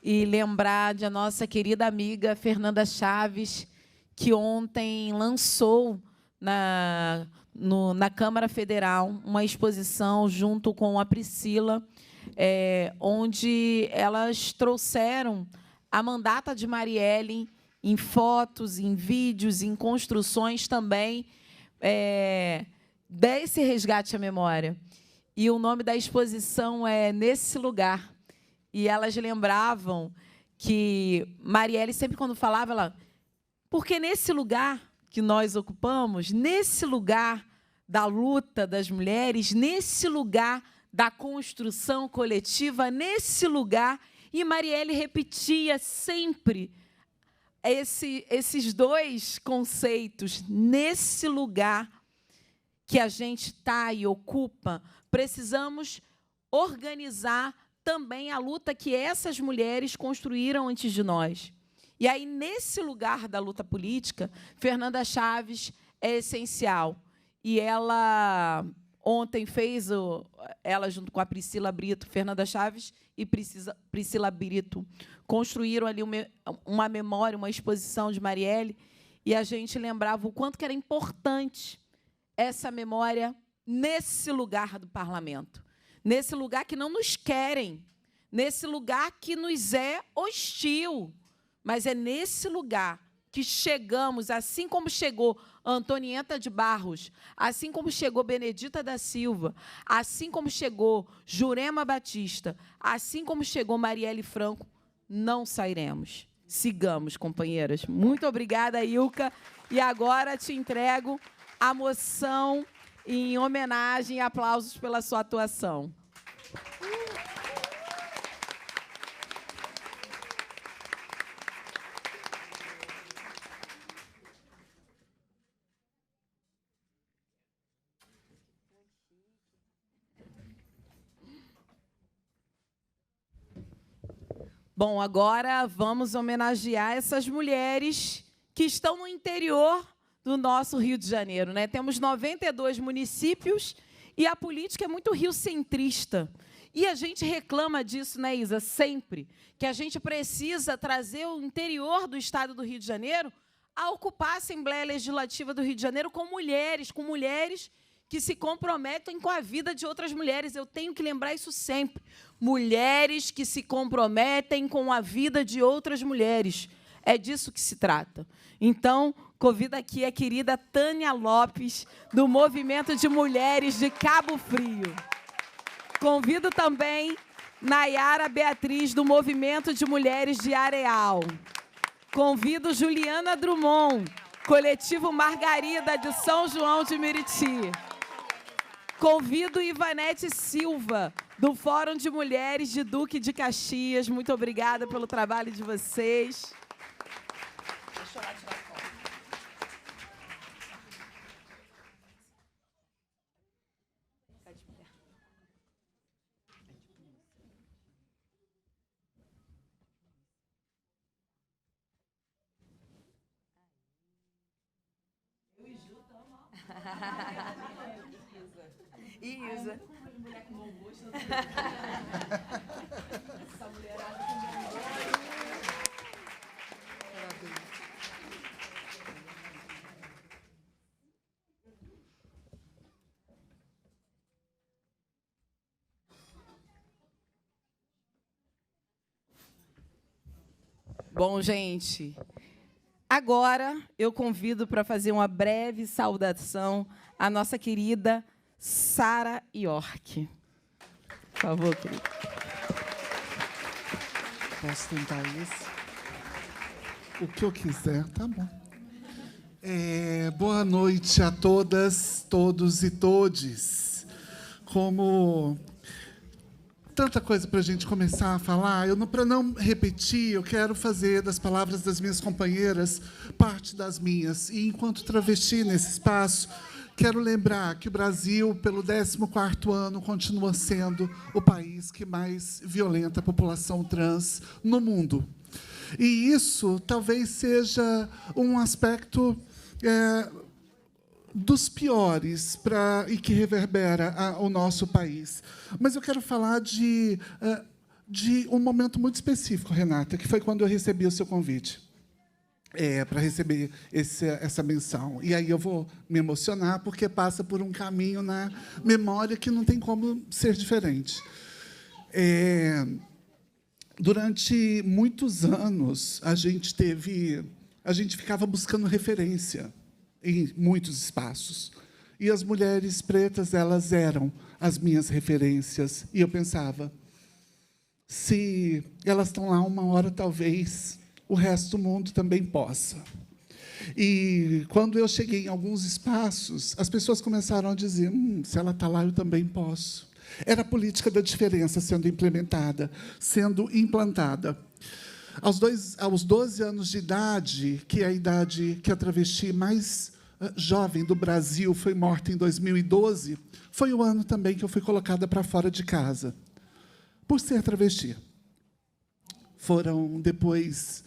E lembrar de a nossa querida amiga Fernanda Chaves, que ontem lançou na Câmara Federal uma exposição junto com a Priscila, onde elas trouxeram a mandata de Marielle em fotos, em vídeos, em construções também, desse resgate à memória. E o nome da exposição é Nesse Lugar. E elas lembravam que Marielle, sempre quando falava, ela... Porque nesse lugar que nós ocupamos, nesse lugar da luta das mulheres, nesse lugar da construção coletiva, nesse lugar, e Marielle repetia sempre esses dois conceitos, nesse lugar que a gente está e ocupa, precisamos organizar também a luta que essas mulheres construíram antes de nós. E aí, nesse lugar da luta política, Fernanda Chaves é essencial. E ela, ontem, ela junto com a Priscila Brito, Fernanda Chaves e Priscila Brito, construíram ali uma memória, uma exposição de Marielle, e a gente lembrava o quanto que era importante essa memória nesse lugar do parlamento, nesse lugar que não nos querem, nesse lugar que nos é hostil, mas é nesse lugar que chegamos, assim como chegou Antonieta de Barros, assim como chegou Benedita da Silva, assim como chegou Jurema Batista, assim como chegou Marielle Franco, não sairemos. Sigamos, companheiras. Muito obrigada, Ilka. E agora te entrego a moção em homenagem e aplausos pela sua atuação. Bom, agora vamos homenagear essas mulheres que estão no interior do nosso Rio de Janeiro, né? Temos 92 municípios e a política é muito rio-centrista. E a gente reclama disso, né, Isa? Sempre. Que a gente precisa trazer o interior do estado do Rio de Janeiro a ocupar a Assembleia Legislativa do Rio de Janeiro com mulheres que se comprometem com a vida de outras mulheres. Eu tenho que lembrar isso sempre. Mulheres que se comprometem com a vida de outras mulheres. É disso que se trata. Então, convido aqui a querida Tânia Lopes, do Movimento de Mulheres de Cabo Frio. Convido também Nayara Beatriz, do Movimento de Mulheres de Areal. Convido Juliana Drummond, Coletivo Margarida, de São João de Meriti. Convido Ivanete Silva, do Fórum de Mulheres de Duque de Caxias. Muito obrigada pelo trabalho de vocês. Deixa eu lá tirar foto. Isa. Mulher com bom gosto. Essa mulherada com bom gosto. Bom, gente, agora eu convido para fazer uma breve saudação a nossa querida Sara York. Por favor, querida. Posso tentar isso? O que eu quiser, tá bom. Boa noite a todas, todos e todes. Como tanta coisa para a gente começar a falar, para não repetir, eu quero fazer das palavras das minhas companheiras parte das minhas. E, enquanto travesti nesse espaço, quero lembrar que o Brasil, pelo 14º ano, continua sendo o país que mais violenta a população trans no mundo. E isso talvez seja um aspecto dos piores e que reverbera o nosso país. Mas eu quero falar de um momento muito específico, Renata, que foi quando eu recebi o seu convite. Para receber essa menção. E aí eu vou me emocionar, porque passa por um caminho na memória que não tem como ser diferente. Durante muitos anos, a gente ficava buscando referência em muitos espaços. E as mulheres pretas, elas eram as minhas referências. E eu pensava, se elas estão lá uma hora, talvez o resto do mundo também possa. E, quando eu cheguei em alguns espaços, as pessoas começaram a dizer, se ela está lá, eu também posso. Era a política da diferença sendo implementada, sendo implantada. Aos 12 anos de idade, que é a idade que a travesti mais jovem do Brasil foi morta em 2012, foi o ano também que eu fui colocada para fora de casa, por ser travesti. Foram depois,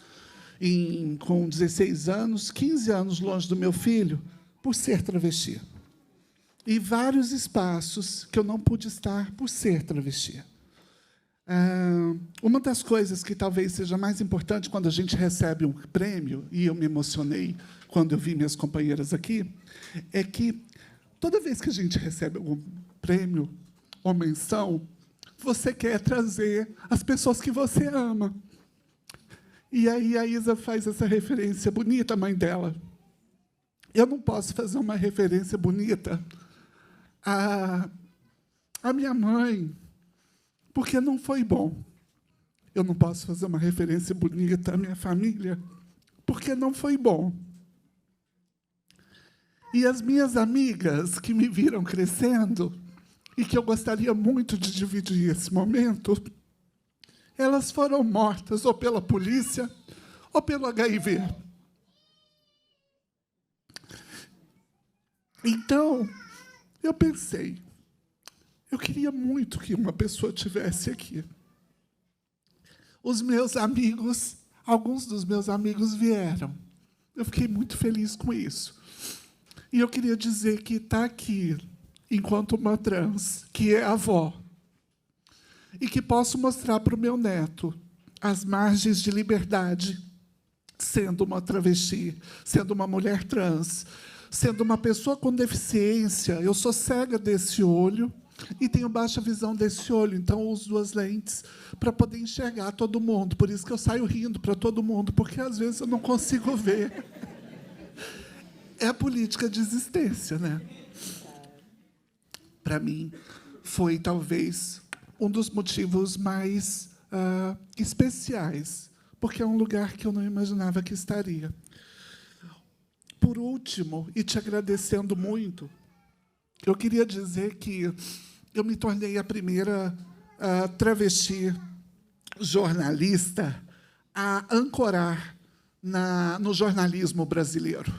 com 16 anos, 15 anos longe do meu filho, por ser travesti. E vários espaços que eu não pude estar por ser travesti. Uma das coisas que talvez seja mais importante quando a gente recebe um prêmio, e eu me emocionei quando eu vi minhas companheiras aqui, é que toda vez que a gente recebe algum prêmio ou menção, você quer trazer as pessoas que você ama. E aí a Isa faz essa referência bonita, a mãe dela. Eu não posso fazer uma referência bonita à minha mãe, porque não foi bom. Eu não posso fazer uma referência bonita à minha família, porque não foi bom. E as minhas amigas que me viram crescendo, e que eu gostaria muito de dividir esse momento, elas foram mortas ou pela polícia ou pelo HIV. Então, eu pensei, eu queria muito que uma pessoa tivesse aqui. Os meus amigos, alguns dos meus amigos vieram. Eu fiquei muito feliz com isso. E eu queria dizer que está aqui, enquanto uma trans, que é avó, e que posso mostrar para o meu neto as margens de liberdade, sendo uma travesti, sendo uma mulher trans, sendo uma pessoa com deficiência. Eu sou cega desse olho, E tenho baixa visão desse olho, então eu uso 2 lentes para poder enxergar todo mundo. Por isso que eu saio rindo para todo mundo, porque às vezes eu não consigo ver. É a política de existência, né? Para mim, foi talvez um dos motivos mais especiais, porque é um lugar que eu não imaginava que estaria. Por último, e te agradecendo muito, eu queria dizer que eu me tornei a primeira travesti jornalista a ancorar no jornalismo brasileiro.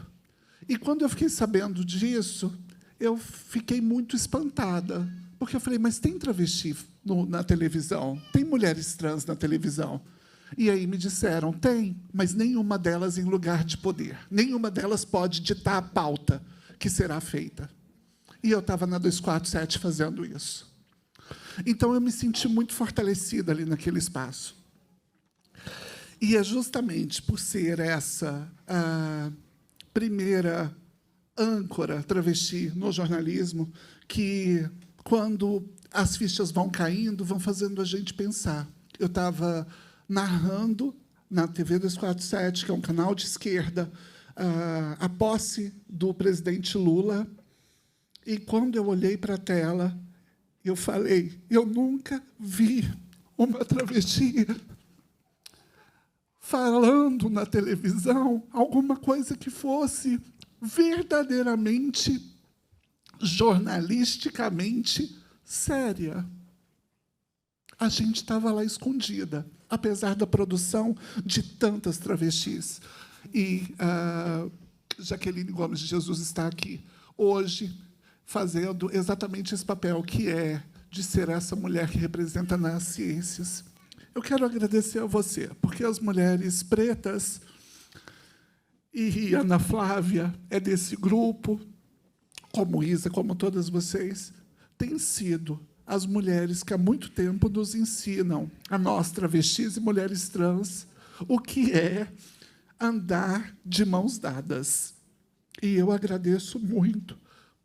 E, quando eu fiquei sabendo disso, eu fiquei muito espantada, porque eu falei, mas tem travesti na televisão? Tem mulheres trans na televisão? E aí me disseram, tem, mas nenhuma delas em lugar de poder. Nenhuma delas pode ditar a pauta que será feita. E eu estava na 247 fazendo isso. Então, eu me senti muito fortalecida ali naquele espaço. E é justamente por ser essa a primeira âncora travesti no jornalismo que, quando as fichas vão caindo, vão fazendo a gente pensar. Eu estava narrando na TV 247, que é um canal de esquerda, a posse do presidente Lula. E, quando eu olhei para a tela, eu falei, eu nunca vi uma travesti falando na televisão alguma coisa que fosse verdadeiramente, jornalisticamente séria. A gente estava lá escondida, apesar da produção de tantas travestis. E Jaqueline Gomes de Jesus está aqui hoje, fazendo exatamente esse papel, que é de ser essa mulher que representa nas ciências. Eu quero agradecer a você, porque as mulheres pretas, e Ana Flávia é desse grupo, como Isa, como todas vocês, têm sido as mulheres que há muito tempo nos ensinam, a nós, travestis e mulheres trans, o que é andar de mãos dadas. E eu agradeço muito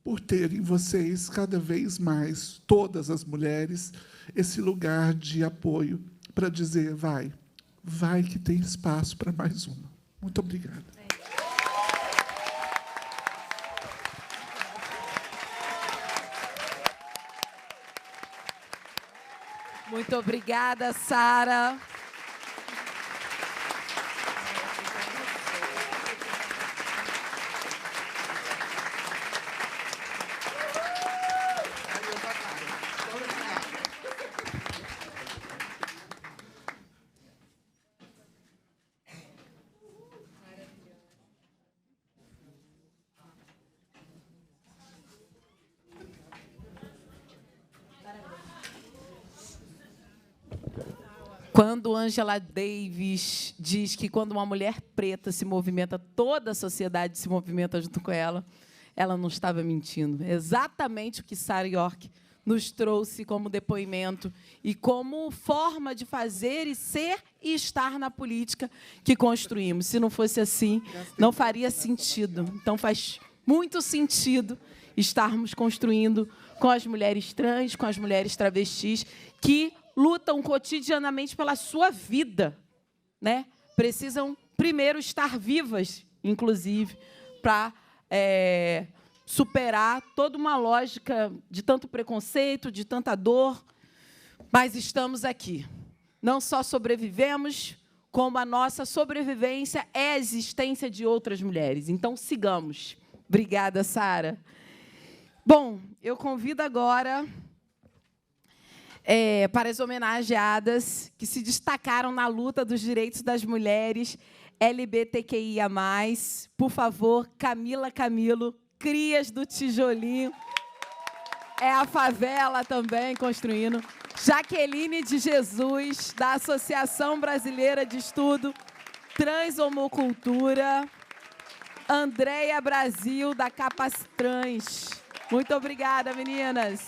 por terem vocês, cada vez mais, todas as mulheres, esse lugar de apoio para dizer, vai que tem espaço para mais uma. Muito obrigada. Muito obrigada, Sara. Quando Angela Davis diz que, quando uma mulher preta se movimenta, toda a sociedade se movimenta junto com ela, ela não estava mentindo. É exatamente o que Sara York nos trouxe como depoimento e como forma de fazer e ser e estar na política que construímos. Se não fosse assim, não faria sentido. Então, faz muito sentido estarmos construindo com as mulheres trans, com as mulheres travestis, que lutam cotidianamente pela sua vida, né? Precisam primeiro estar vivas, inclusive, para superar toda uma lógica de tanto preconceito, de tanta dor. Mas estamos aqui. Não só sobrevivemos, como a nossa sobrevivência é a existência de outras mulheres. Então, sigamos. Obrigada, Sara. Bom, eu convido agora para as homenageadas que se destacaram na luta dos direitos das mulheres LGBTQIA+. Por favor, Camila Camilo, Crias do Tijolinho. É a favela também construindo. Jaqueline de Jesus, da Associação Brasileira de Estudo Transhomocultura. Andréia Brasil, da Capas Trans. Muito obrigada, meninas.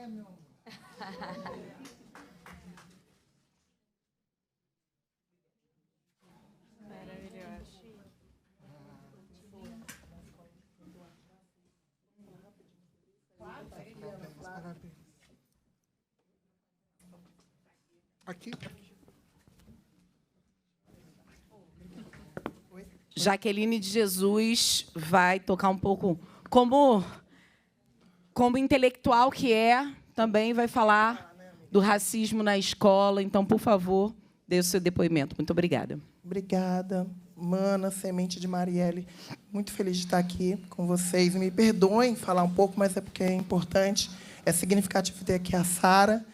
meu amor. Parabéns. Aqui. Jaqueline de Jesus vai tocar um pouco como intelectual que é, também vai falar do racismo na escola. Então, por favor, dê o seu depoimento. Muito obrigada. Obrigada, Mana, Semente de Marielle. Muito feliz de estar aqui com vocês. Me perdoem falar um pouco, mas é porque é importante. É significativo ter aqui a Sara.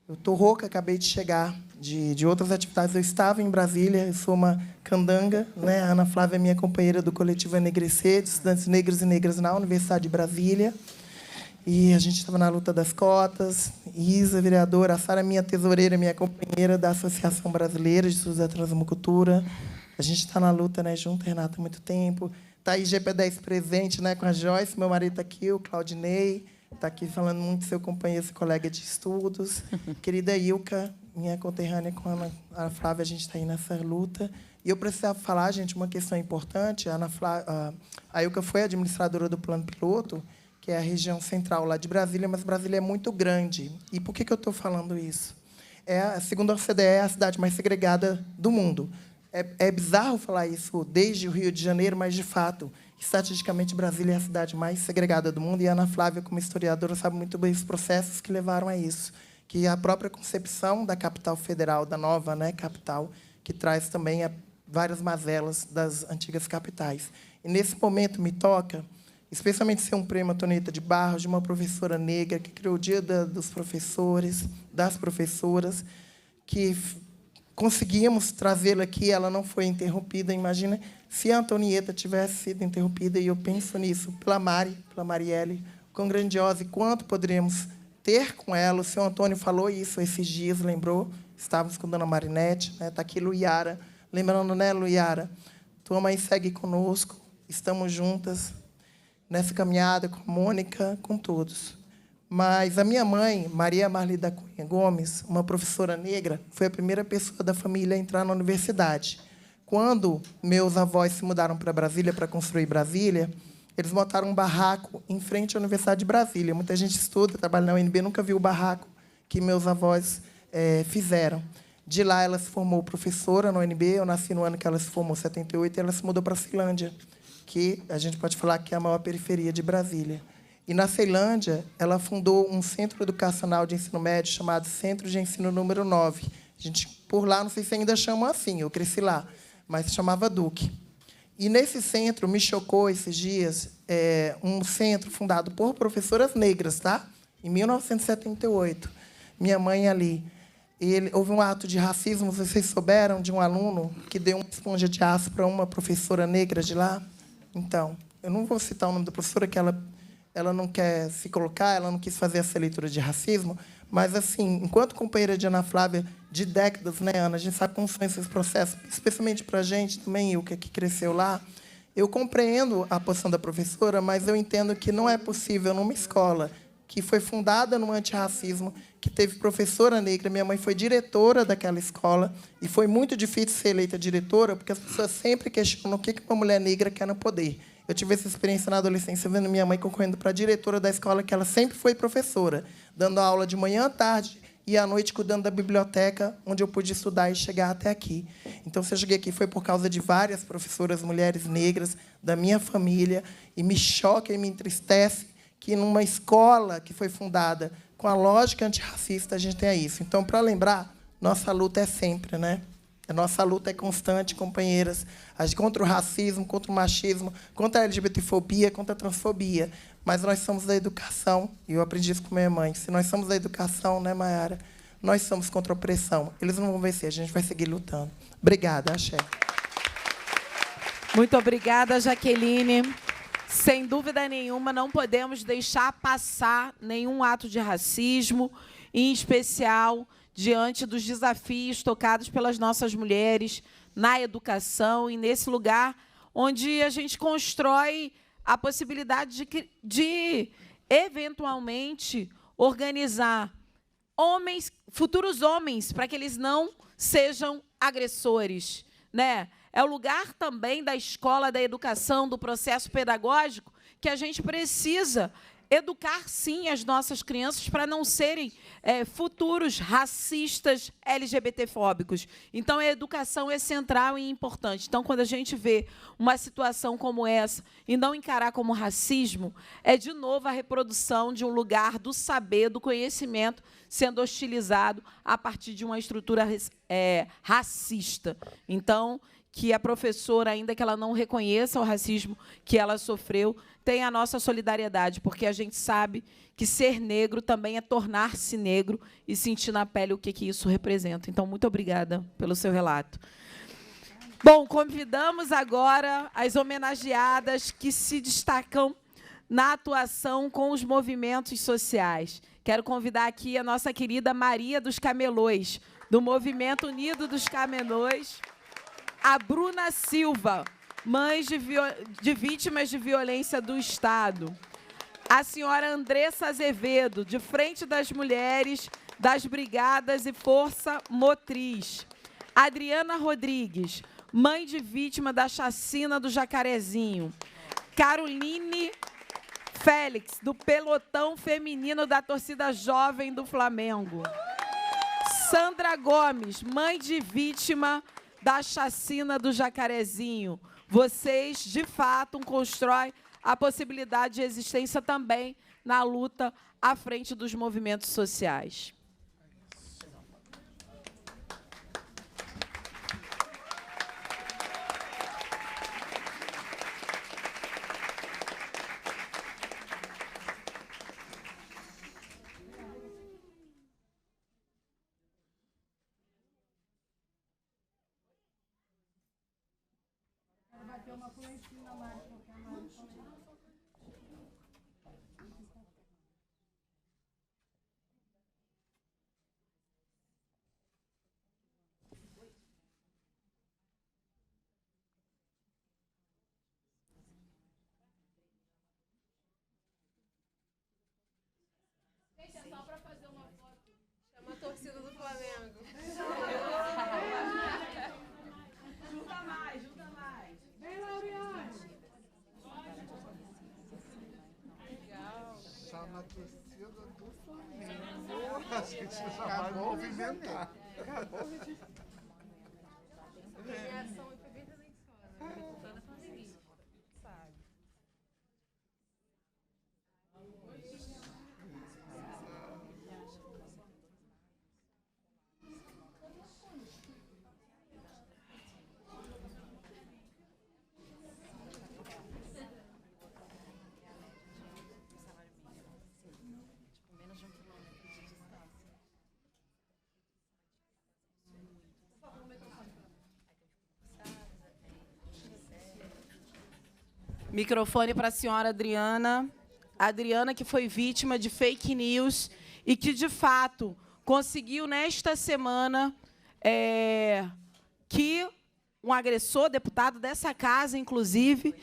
Eu estou rouca, acabei de chegar de outras atividades. Eu estava em Brasília, eu sou uma candanga, né? A Ana Flávia é minha companheira do coletivo Enegrecer, de estudantes negros e negras na Universidade de Brasília. E a gente estava na luta das cotas. Isa, vereadora, a Sara é minha tesoureira, minha companheira da Associação Brasileira de Estudos da Transcultura. A gente está na luta, né, junto, Renata, há muito tempo. Está aí GP10 presente, né, com a Joyce, meu marido está aqui, o Claudinei, está aqui falando muito seu companheiro, seu colega de estudos. Querida Ilka, minha conterrânea com a Ana Flávia, a gente está aí nessa luta. E eu precisava falar, gente, uma questão importante. A Ilka foi administradora do Plano Piloto, que é a região central lá de Brasília, mas Brasília é muito grande. E por que eu estou falando isso? Segundo a OCDE, é a cidade mais segregada do mundo. É bizarro falar isso desde o Rio de Janeiro, mas, de fato, estatisticamente, Brasília é a cidade mais segregada do mundo, e a Ana Flávia, como historiadora, sabe muito bem os processos que levaram a isso, que a própria concepção da capital federal, da nova, né, capital, que traz também várias mazelas das antigas capitais. E, nesse momento, me toca, especialmente ser um prêmio Antonieta de Barros, de uma professora negra, que criou o Dia dos Professores, das professoras, que conseguimos trazê-la aqui, ela não foi interrompida. Imagina se a Antonieta tivesse sido interrompida, e eu penso nisso, pela Marielle, quão grandiosa e quanto poderíamos ter com ela. O senhor Antônio falou isso esses dias, lembrou? Estávamos com a dona Marinete, né? Está aqui Luiara. Lembrando, né, Luiara? Tua mãe segue conosco, estamos juntas nessa caminhada com a Mônica, com todos. Mas a minha mãe, Maria Marli da Cunha Gomes, uma professora negra, foi a primeira pessoa da família a entrar na universidade. Quando meus avós se mudaram para Brasília, para construir Brasília, eles montaram um barraco em frente à Universidade de Brasília. Muita gente estuda, trabalha na UNB, nunca viu o barraco que meus avós fizeram. De lá, ela se formou professora na UNB. Eu nasci no ano que ela se formou, 78, e ela se mudou para a Ceilândia, que a gente pode falar que é a maior periferia de Brasília. E, na Ceilândia, ela fundou um centro educacional de ensino médio chamado Centro de Ensino número 9. A gente, por lá, não sei se ainda chamam assim, eu cresci lá, mas se chamava Duque. E, nesse centro, me chocou, esses dias, um centro fundado por professoras negras, tá? Em 1978. Minha mãe ali. Houve um ato de racismo, vocês souberam, de um aluno que deu uma esponja de aço para uma professora negra de lá? Então, eu não vou citar o nome da professora, que ela não quer se colocar, ela não quis fazer essa leitura de racismo, mas, assim, enquanto companheira de Ana Flávia, de décadas, né, Ana, a gente sabe como são esses processos, especialmente para a gente, também, Ilka, que cresceu lá, eu compreendo a posição da professora, mas eu entendo que não é possível, numa escola que foi fundada no antirracismo, que teve professora negra, minha mãe foi diretora daquela escola, e foi muito difícil ser eleita diretora, porque as pessoas sempre questionam o que uma mulher negra quer no poder. Eu tive essa experiência na adolescência, vendo minha mãe concorrendo para a diretora da escola, que ela sempre foi professora, dando aula de manhã à tarde e à noite cuidando da biblioteca, onde eu pude estudar e chegar até aqui. Então, se eu cheguei aqui, foi por causa de várias professoras mulheres negras da minha família, e me choca e me entristece que, numa escola que foi fundada com a lógica antirracista, a gente tenha isso. Então, para lembrar, nossa luta é sempre, né? A nossa luta é constante, companheiras, contra o racismo, contra o machismo, contra a LGBTfobia, contra a transfobia. Mas nós somos da educação, e eu aprendi isso com minha mãe. Se nós somos da educação, né, Mayara? Nós somos contra a opressão. Eles não vão vencer, a gente vai seguir lutando. Obrigada, axé. Muito obrigada, Jaqueline. Sem dúvida nenhuma, não podemos deixar passar nenhum ato de racismo, em especial diante dos desafios tocados pelas nossas mulheres na educação e nesse lugar onde a gente constrói a possibilidade de eventualmente, organizar homens, futuros homens, para que eles não sejam agressores, né? É o lugar também da escola, da educação, do processo pedagógico, que a gente precisa educar, sim, as nossas crianças para não serem futuros racistas, LGBTfóbicos. Então, a educação é central e importante. Então, quando a gente vê uma situação como essa e não encarar como racismo, é, de novo, a reprodução de um lugar do saber, do conhecimento, sendo hostilizado a partir de uma estrutura racista. Então, que a professora, ainda que ela não reconheça o racismo que ela sofreu, tenha a nossa solidariedade, porque a gente sabe que ser negro também é tornar-se negro e sentir na pele o que isso representa. Então, muito obrigada pelo seu relato. Bom, convidamos agora as homenageadas que se destacam na atuação com os movimentos sociais. Quero convidar aqui a nossa querida Maria dos Camelôs, do Movimento Unido dos Camelôs, a Bruna Silva, mãe de vítimas de violência do Estado, a senhora Andressa Azevedo, de Frente das Mulheres, das Brigadas e Força Motriz, Adriana Rodrigues, mãe de vítima da chacina do Jacarezinho, Caroline Félix, do Pelotão Feminino da Torcida Jovem do Flamengo, Sandra Gomes, mãe de vítima da chacina do Jacarezinho. Vocês, de fato, constroem a possibilidade de existência também na luta à frente dos movimentos sociais. Gente, é só para fazer uma foto. Chama a torcida do Flamengo. Junta mais, junta mais. Vem, Laureane. Chama a torcida do Flamengo. A gente já vai movimentar. Acabou. A premiação foi bem presençosa. Toda conseguinte, sabe? Microfone para a senhora Adriana. Adriana, que foi vítima de fake news e que, de fato, conseguiu, nesta semana, que um agressor, deputado dessa casa, inclusive,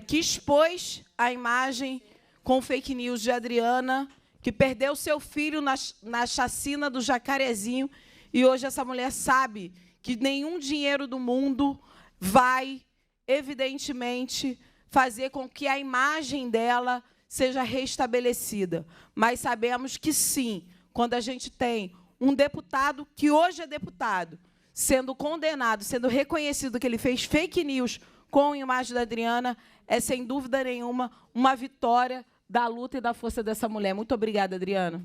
que expôs a imagem com fake news de Adriana, que perdeu seu filho na chacina do Jacarezinho, e hoje essa mulher sabe que nenhum dinheiro do mundo vai, evidentemente, fazer com que a imagem dela seja restabelecida. Mas sabemos que, sim, quando a gente tem um deputado, que hoje é deputado, sendo condenado, sendo reconhecido que ele fez fake news com a imagem da Adriana, é, sem dúvida nenhuma, uma vitória da luta e da força dessa mulher. Muito obrigada, Adriana.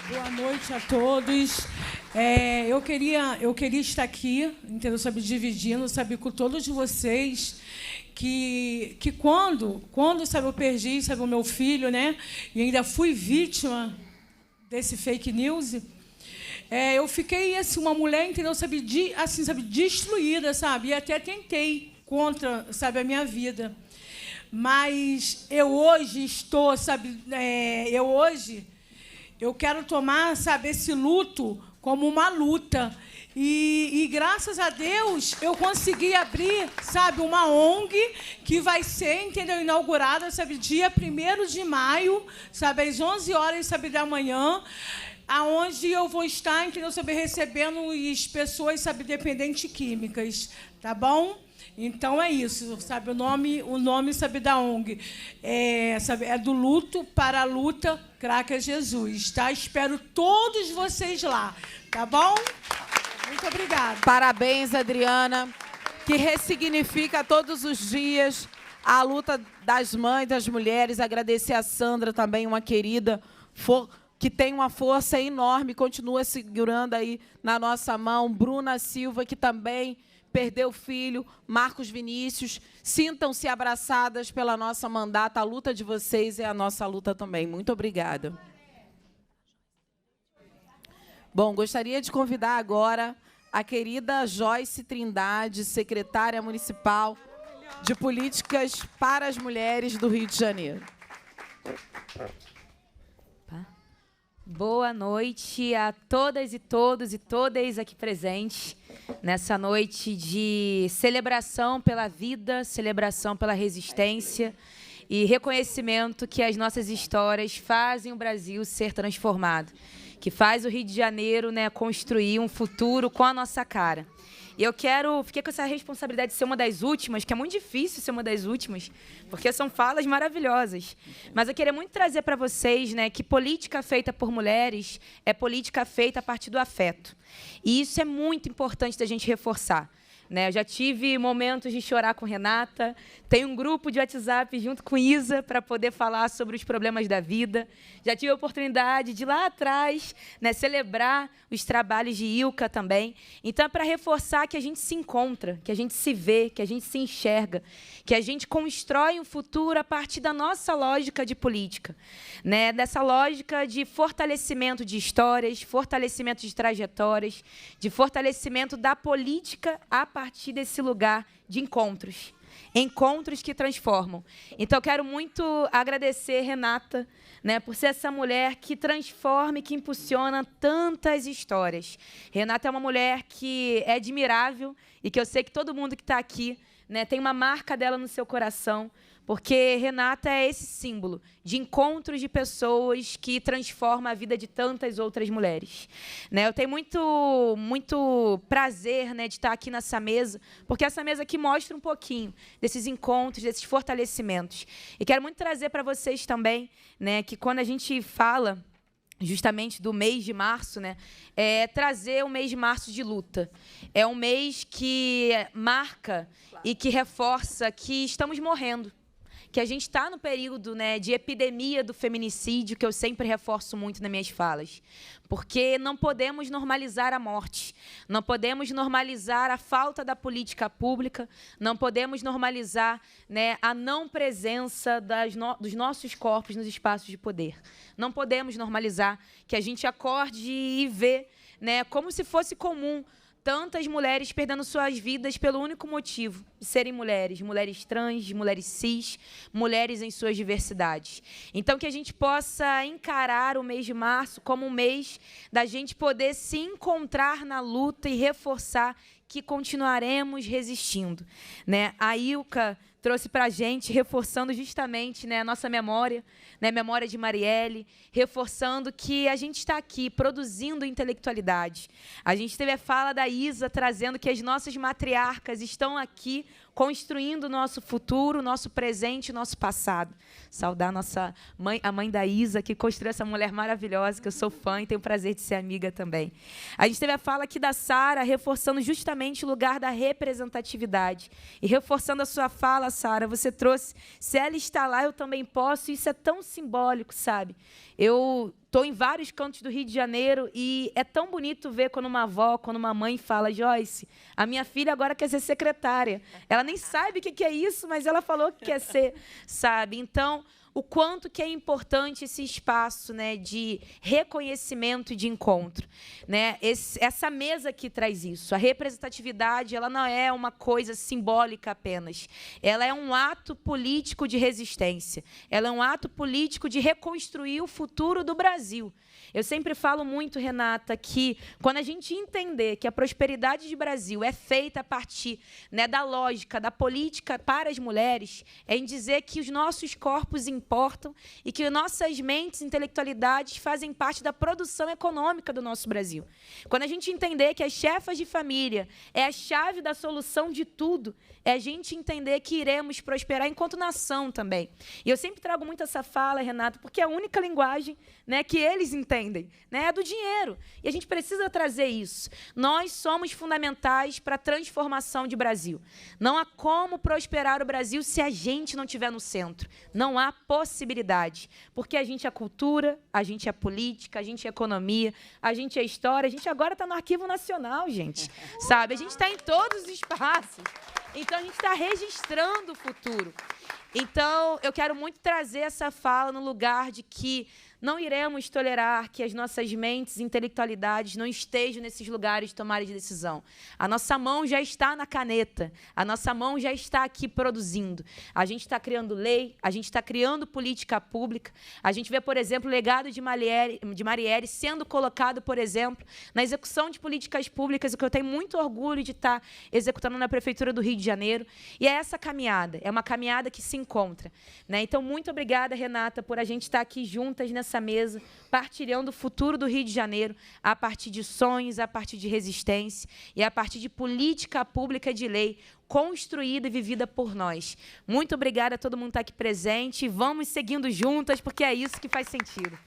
Boa noite a todos. Eu queria estar aqui, entendeu? Sabe, dividindo, sabe, com todos vocês, que quando sabe, eu perdi, sabe, o meu filho, né? E ainda fui vítima desse fake news. Eu fiquei assim, uma mulher, entendeu? Sabe, destruída, sabe? E até tentei contra, sabe, a minha vida. Mas eu hoje estou, sabe, eu quero tomar, sabe, esse luto como uma luta. E graças a Deus eu consegui abrir, sabe, uma ONG que vai ser, entendeu, inaugurada, sabe, dia 1º de maio, sabe, às 11 horas, sabe, da manhã, aonde eu vou estar, entendeu, sabe, recebendo as pessoas, sabe, dependentes químicas, tá bom? Então é isso, sabe, o nome sabe, da ONG sabe, é do luto para a luta Cracker Jesus, tá? Espero todos vocês lá, tá bom? Muito obrigada. Parabéns, Adriana, que ressignifica todos os dias a luta das mães, das mulheres. Agradecer a Sandra também, uma querida, que tem uma força enorme, continua segurando aí na nossa mão. Bruna Silva, que também perdeu o filho, Marcos Vinícius. Sintam-se abraçadas pela nossa mandata. A luta de vocês é a nossa luta também. Muito obrigada. Bom, gostaria de convidar agora a querida Joyce Trindade, secretária municipal de Políticas para as Mulheres do Rio de Janeiro. Boa noite a todas e todos e todas aqui presentes nessa noite de celebração pela vida, celebração pela resistência e reconhecimento que as nossas histórias fazem o Brasil ser transformado, que faz o Rio de Janeiro, né, construir um futuro com a nossa cara. E fiquei com essa responsabilidade de ser uma das últimas, que é muito difícil ser uma das últimas, porque são falas maravilhosas. Mas eu queria muito trazer para vocês, né, que política feita por mulheres é política feita a partir do afeto. E isso é muito importante da gente reforçar. Eu já tive momentos de chorar com Renata, tenho um grupo de WhatsApp junto com Isa para poder falar sobre os problemas da vida. Já tive a oportunidade de, lá atrás, celebrar os trabalhos de Ilka também. Então, é para reforçar que a gente se encontra, que a gente se vê, que a gente se enxerga, que a gente constrói um futuro a partir da nossa lógica de política, dessa lógica de fortalecimento de histórias, fortalecimento de trajetórias, de fortalecimento da política a partir desse lugar de encontros. Encontros que transformam. Então, eu quero muito agradecer Renata, por ser essa mulher que transforma e que impulsiona tantas histórias. Renata é uma mulher que é admirável e que eu sei que todo mundo que está aqui tem uma marca dela no seu coração, porque Renata é esse símbolo de encontros de pessoas que transformam a vida de tantas outras mulheres. Eu tenho muito prazer de estar aqui nessa mesa, porque essa mesa aqui mostra um pouquinho desses encontros, desses fortalecimentos. E quero muito trazer para vocês também que quando a gente fala justamente do mês de março, trazer o mês de março de luta. É um mês que marca e que reforça que estamos morrendo, que a gente está no período de epidemia do feminicídio, que eu sempre reforço muito nas minhas falas. Porque não podemos normalizar a morte, não podemos normalizar a falta da política pública, não podemos normalizar a não presença dos nossos corpos nos espaços de poder. Não podemos normalizar que a gente acorde e vê como se fosse comum tantas mulheres perdendo suas vidas pelo único motivo de serem mulheres, mulheres trans, mulheres cis, mulheres em suas diversidades. Então, que a gente possa encarar o mês de março como um mês da gente poder se encontrar na luta e reforçar que continuaremos resistindo. A Ilka trouxe para a gente, reforçando justamente a nossa memória, memória de Marielle, reforçando que a gente está aqui produzindo intelectualidade. A gente teve a fala da Isa trazendo que as nossas matriarcas estão aqui construindo o nosso futuro, o nosso presente, o nosso passado. Saudar a nossa mãe, a mãe da Isa, que construiu essa mulher maravilhosa, que eu sou fã e tenho o prazer de ser amiga também. A gente teve a fala aqui da Sara, reforçando justamente o lugar da representatividade. E reforçando a sua fala, Sara, você trouxe, se ela está lá, eu também posso. Isso é tão simbólico, sabe? Eu estou em vários cantos do Rio de Janeiro e é tão bonito ver quando uma avó, quando uma mãe fala: Joyce, a minha filha agora quer ser secretária. Ela nem sabe o que é isso, mas ela falou que quer ser, sabe? Então, o quanto que é importante esse espaço, né, de reconhecimento e de encontro, né? Essa mesa aqui traz isso. A representatividade, ela não é uma coisa simbólica apenas. Ela é um ato político de resistência. Ela é um ato político de reconstruir o futuro do Brasil. Eu sempre falo muito, Renata, que quando a gente entender que a prosperidade do Brasil é feita a partir, né, da lógica, da política para as mulheres, é em dizer que os nossos corpos importam e que nossas mentes e intelectualidades fazem parte da produção econômica do nosso Brasil. Quando a gente entender que as chefas de família é a chave da solução de tudo, é a gente entender que iremos prosperar enquanto nação também. E eu sempre trago muito essa fala, Renata, porque é a única linguagem, né, que eles entendem, né, é do dinheiro. E a gente precisa trazer isso. Nós somos fundamentais para a transformação de Brasil. Não há como prosperar o Brasil se a gente não estiver no centro. Não há possibilidade. Porque a gente é cultura, a gente é política, a gente é economia, a gente é história, a gente agora está no Arquivo Nacional, gente. Sabe? A gente está em todos os espaços. Então, a gente está registrando o futuro. Então, eu quero muito trazer essa fala no lugar de que não iremos tolerar que as nossas mentes e intelectualidades não estejam nesses lugares de tomada de decisão. A nossa mão já está na caneta, a nossa mão já está aqui produzindo. A gente está criando lei, a gente está criando política pública. A gente vê, por exemplo, o legado de Marielle sendo colocado, por exemplo, na execução de políticas públicas, o que eu tenho muito orgulho de estar executando na Prefeitura do Rio de Janeiro. E é essa caminhada, é uma caminhada que se encontra, né? Então, muito obrigada, Renata, por a gente estar aqui juntas nessa mesa, partilhando o futuro do Rio de Janeiro a partir de sonhos, a partir de resistência e a partir de política pública de lei construída e vivida por nós. Muito obrigada a todo mundo que está aqui presente. Vamos seguindo juntas, porque é isso que faz sentido.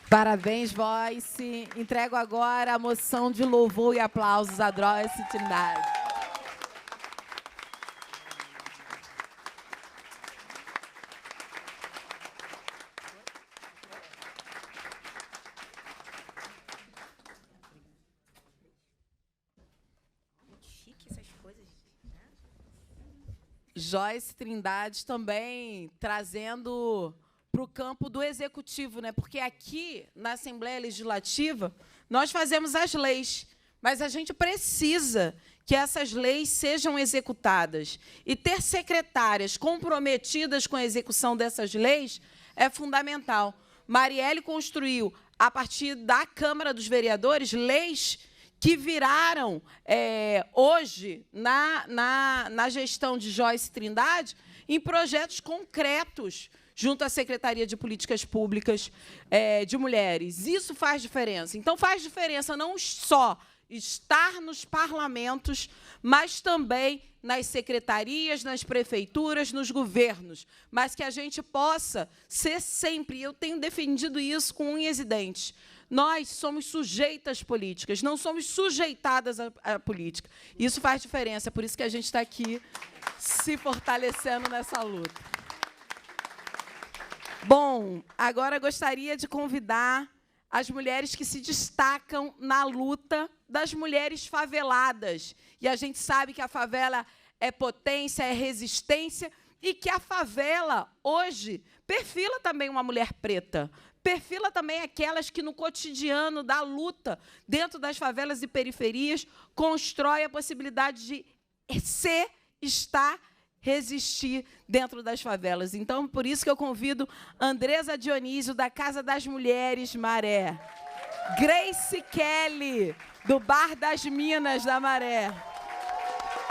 Parabéns, Joyce. Entrego agora a moção de louvor e aplausos a Joyce Trindade. Joyce Trindade também trazendo para o campo do executivo, né? Porque aqui, na Assembleia Legislativa, nós fazemos as leis, mas a gente precisa que essas leis sejam executadas. E ter secretárias comprometidas com a execução dessas leis é fundamental. Marielle construiu, a partir da Câmara dos Vereadores, leis que viraram, hoje, na gestão de Joyce Trindade, em projetos concretos, junto à Secretaria de Políticas Públicas de Mulheres. Isso faz diferença. Então, faz diferença não só estar nos parlamentos, mas também nas secretarias, nas prefeituras, nos governos, mas que a gente possa ser sempre, eu tenho defendido isso com unhas e dentes, nós somos sujeitas políticas, não somos sujeitadas à política. Isso faz diferença, por isso que a gente está aqui se fortalecendo nessa luta. Bom, agora gostaria de convidar as mulheres que se destacam na luta das mulheres faveladas. E a gente sabe que a favela é potência, é resistência, e que a favela, hoje, perfila também uma mulher preta, perfila também aquelas que, no cotidiano da luta, dentro das favelas e periferias, constrói a possibilidade de ser, estar, resistir dentro das favelas. Então, por isso que eu convido Andresa Dionísio, da Casa das Mulheres, Maré. Grace Kelly, do Bar das Minas, da Maré.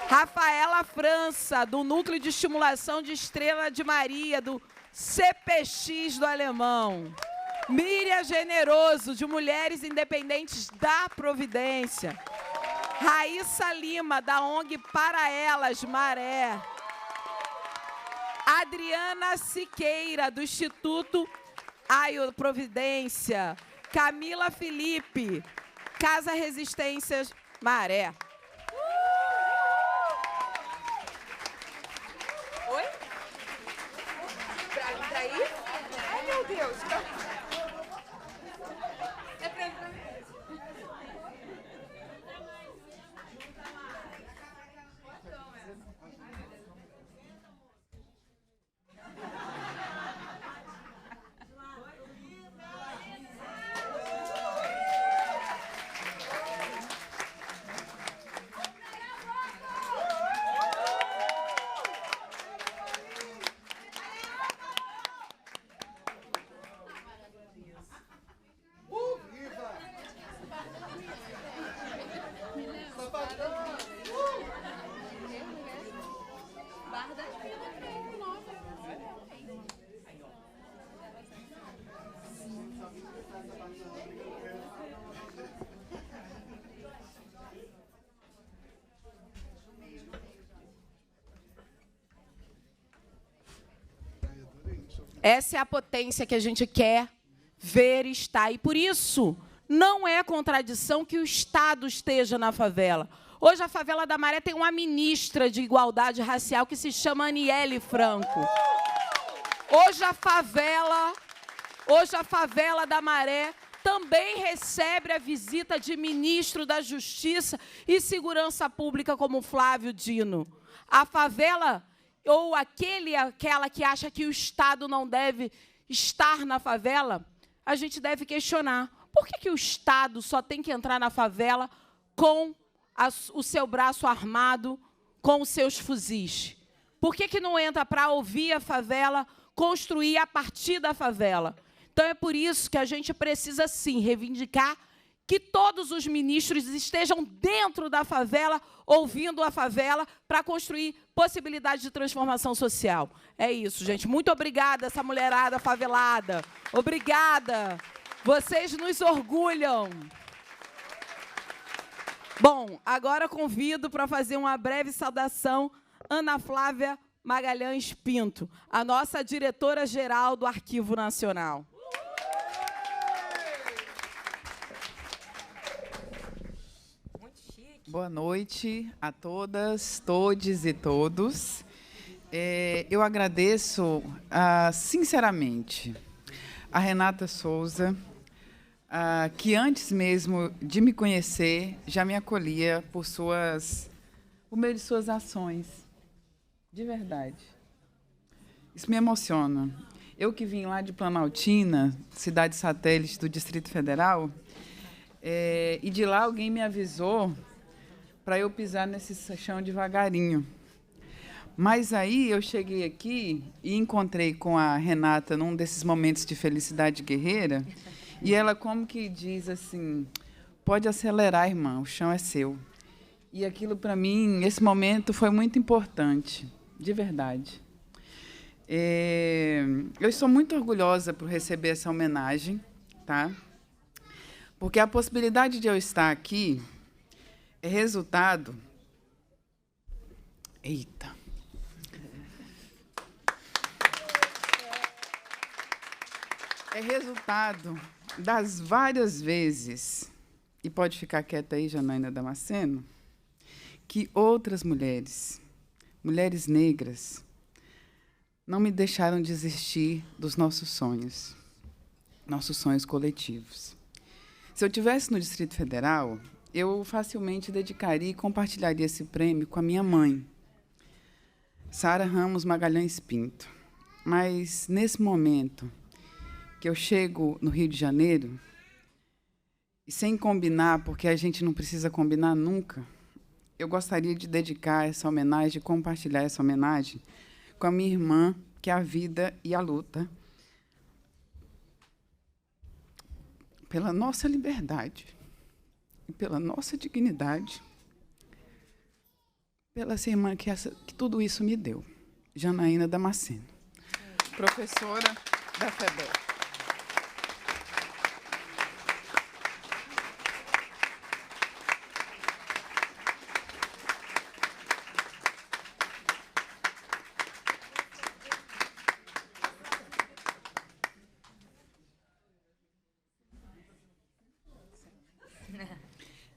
Rafaela França, do Núcleo de Estimulação de Estrela de Maria, do CPX do Alemão. Miriam Generoso, de Mulheres Independentes da Providência. Raíssa Lima, da ONG Para Elas, Maré. Adriana Siqueira, do Instituto Aio Providência. Camila Felipe, Casa Resistências, Maré. Oi? Pra ir? Ai, meu Deus. É pra entrar mesmo. Essa é a potência que a gente quer ver e estar. E por isso, não é contradição que o Estado esteja na favela. Hoje, a favela da Maré tem uma ministra de igualdade racial que se chama Aniele Franco. Hoje, a favela da Maré também recebe a visita de ministro da Justiça e Segurança Pública como Flávio Dino. A favela, ou aquela que acha que o Estado não deve estar na favela, a gente deve questionar. Por que o Estado só tem que entrar na favela com o seu braço armado, com os seus fuzis? Por que não entra para ouvir a favela, construir a partir da favela? Então, é por isso que a gente precisa, sim, reivindicar que todos os ministros estejam dentro da favela, ouvindo a favela, para construir possibilidades de transformação social. É isso, gente. Muito obrigada, essa mulherada favelada. Obrigada. Vocês nos orgulham. Bom, agora convido para fazer uma breve saudação Ana Flávia Magalhães Pinto, a nossa diretora-geral do Arquivo Nacional. Boa noite a todas, todes e todos. Eu agradeço, sinceramente, a Renata Souza, que antes mesmo de me conhecer, já me acolhia por meio de suas ações. De verdade. Isso me emociona. Eu que vim lá de Planaltina, cidade satélite do Distrito Federal, e de lá alguém me avisou para eu pisar nesse chão devagarinho. Mas aí eu cheguei aqui e encontrei com a Renata num desses momentos de felicidade guerreira, e ela como que diz assim, pode acelerar, irmã, o chão é seu. E aquilo, para mim, esse momento foi muito importante, de verdade. Eu estou muito orgulhosa por receber essa homenagem, tá? Porque a possibilidade de eu estar aqui é resultado... Eita! É resultado das várias vezes, e pode ficar quieta aí, Janaína Damasceno, que outras mulheres, mulheres negras, não me deixaram desistir dos nossos sonhos coletivos. Se eu estivesse no Distrito Federal, eu facilmente dedicaria e compartilharia esse prêmio com a minha mãe, Sara Ramos Magalhães Pinto. Mas, nesse momento que eu chego no Rio de Janeiro, e sem combinar, porque a gente não precisa combinar nunca, eu gostaria de dedicar essa homenagem, de compartilhar essa homenagem com a minha irmã, que é a vida e a luta pela nossa liberdade e pela nossa dignidade, pela essa irmã que tudo isso me deu, Janaína Damasceno, professora da FEBEM.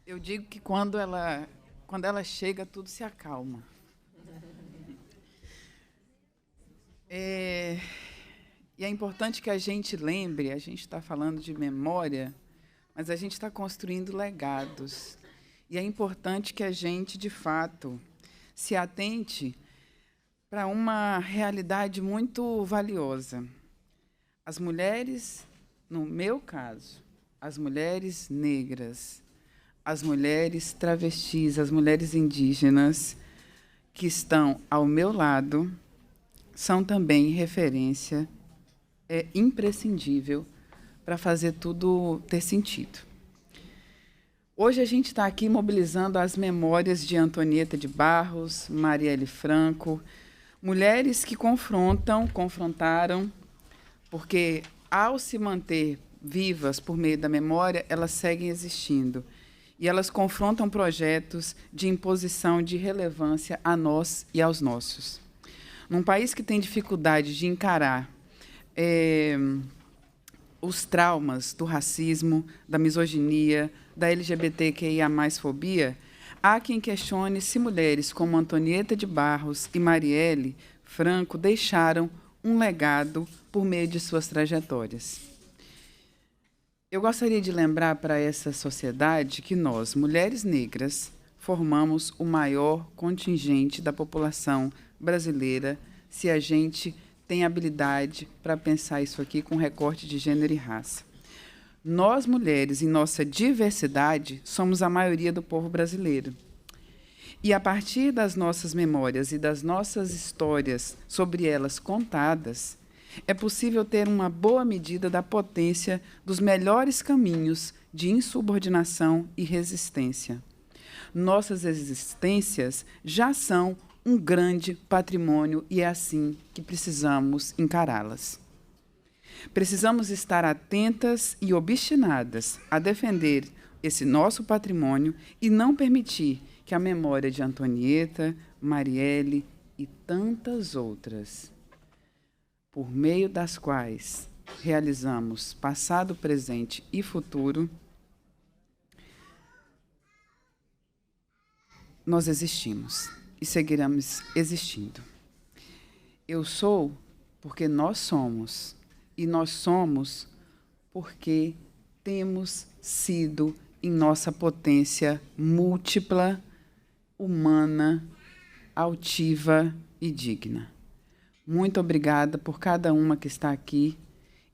Eu digo que quando ela chega, tudo se acalma. E é importante que a gente lembre, a gente está falando de memória, mas a gente está construindo legados. E é importante que a gente, de fato, se atente para uma realidade muito valiosa. As mulheres, no meu caso, as mulheres negras, as mulheres travestis, as mulheres indígenas que estão ao meu lado são também referência imprescindível para fazer tudo ter sentido. Hoje a gente está aqui mobilizando as memórias de Antonieta de Barros, Marielle Franco, mulheres que confrontaram, porque ao se manter vivas por meio da memória, elas seguem existindo. E elas confrontam projetos de imposição de relevância a nós e aos nossos. Num país que tem dificuldade de encarar os traumas do racismo, da misoginia, da LGBTQIA+fobia, há quem questione se mulheres como Antonieta de Barros e Marielle Franco deixaram um legado por meio de suas trajetórias. Eu gostaria de lembrar para essa sociedade que nós, mulheres negras, formamos o maior contingente da população brasileira, se a gente tem habilidade para pensar isso aqui com recorte de gênero e raça. Nós, mulheres, em nossa diversidade, somos a maioria do povo brasileiro. E, a partir das nossas memórias e das nossas histórias sobre elas contadas, é possível ter uma boa medida da potência dos melhores caminhos de insubordinação e resistência. Nossas existências já são um grande patrimônio e é assim que precisamos encará-las. Precisamos estar atentas e obstinadas a defender esse nosso patrimônio e não permitir que a memória de Antonieta, Marielle e tantas outras, por meio das quais realizamos passado, presente e futuro, nós existimos e seguiremos existindo. Eu sou porque nós somos, e nós somos porque temos sido, em nossa potência múltipla, humana, altiva e digna. Muito obrigada por cada uma que está aqui,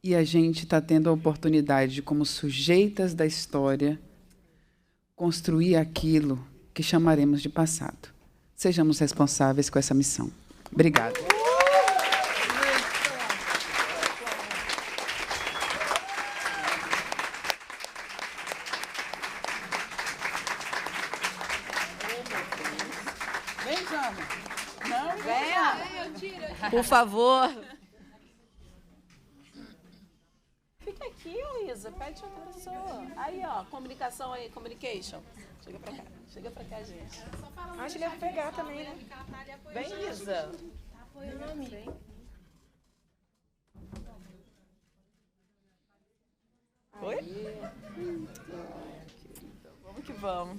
e a gente está tendo a oportunidade de, como sujeitas da história, construir aquilo que chamaremos de passado. Sejamos responsáveis com essa missão. Obrigada. Vem, Jana. Não, venha. Por favor. Fica aqui, Luísa. Pede outra pessoa. Aí, ó. Comunicação aí. Communication. Chega pra cá. Chega pra cá, gente. Ah, chega pra pegar também, né? Vem, Isa. Apoiando a mim. Oi? Vamos que vamos.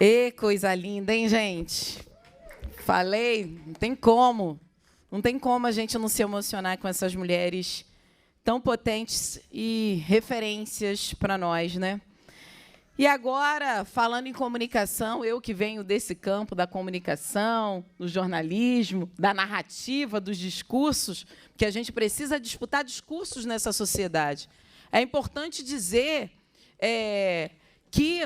E coisa linda, hein, gente? Falei, não tem como. Não tem como a gente não se emocionar com essas mulheres tão potentes e referências para nós, né? E agora, falando em comunicação, eu que venho desse campo da comunicação, do jornalismo, da narrativa, dos discursos, porque a gente precisa disputar discursos nessa sociedade. É importante dizer que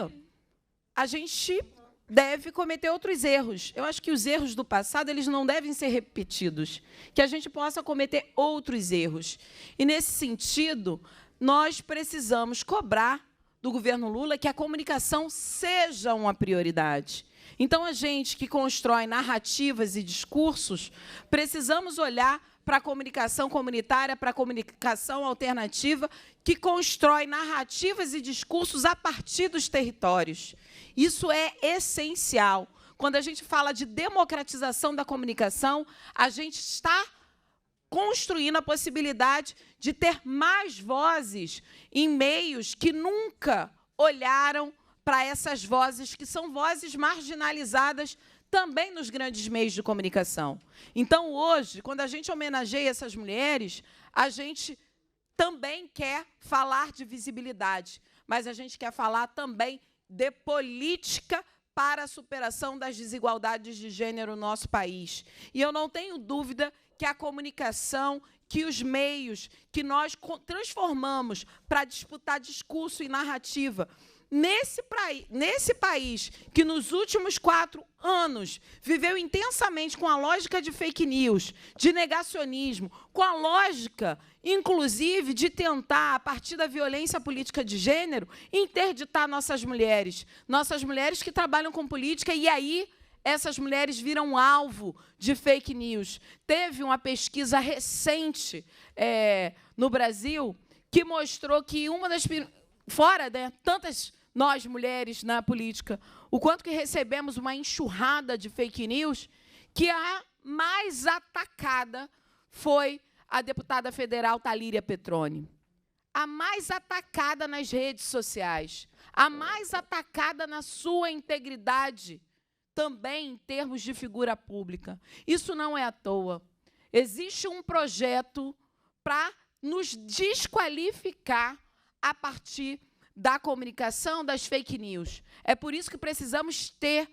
a gente deve cometer outros erros. Eu acho que os erros do passado eles não devem ser repetidos, que a gente possa cometer outros erros. E, nesse sentido, nós precisamos cobrar do governo Lula que a comunicação seja uma prioridade. Então, a gente que constrói narrativas e discursos, precisamos olhar para a comunicação comunitária, para a comunicação alternativa, que constrói narrativas e discursos a partir dos territórios. Isso é essencial. Quando a gente fala de democratização da comunicação, a gente está construindo a possibilidade de ter mais vozes em meios que nunca olharam para essas vozes, que são vozes marginalizadas também nos grandes meios de comunicação. Então, hoje, quando a gente homenageia essas mulheres, a gente também quer falar de visibilidade, mas a gente quer falar também de política para a superação das desigualdades de gênero no nosso país. E eu não tenho dúvida que a comunicação, que os meios que nós transformamos para disputar discurso e narrativa, nesse país que, nos últimos 4 anos, viveu intensamente com a lógica de fake news, de negacionismo, com a lógica, inclusive, de tentar, a partir da violência política de gênero, interditar nossas mulheres que trabalham com política, e aí essas mulheres viram alvo de fake news. Teve uma pesquisa recente no Brasil que mostrou que uma das... Fora, né, tantas nós, mulheres, na política, o quanto que recebemos uma enxurrada de fake news, que a mais atacada foi a deputada federal Talíria Petroni. A mais atacada nas redes sociais, a mais atacada na sua integridade, também em termos de figura pública. Isso não é à toa. Existe um projeto para nos desqualificar a partir da comunicação, das fake news. É por isso que precisamos ter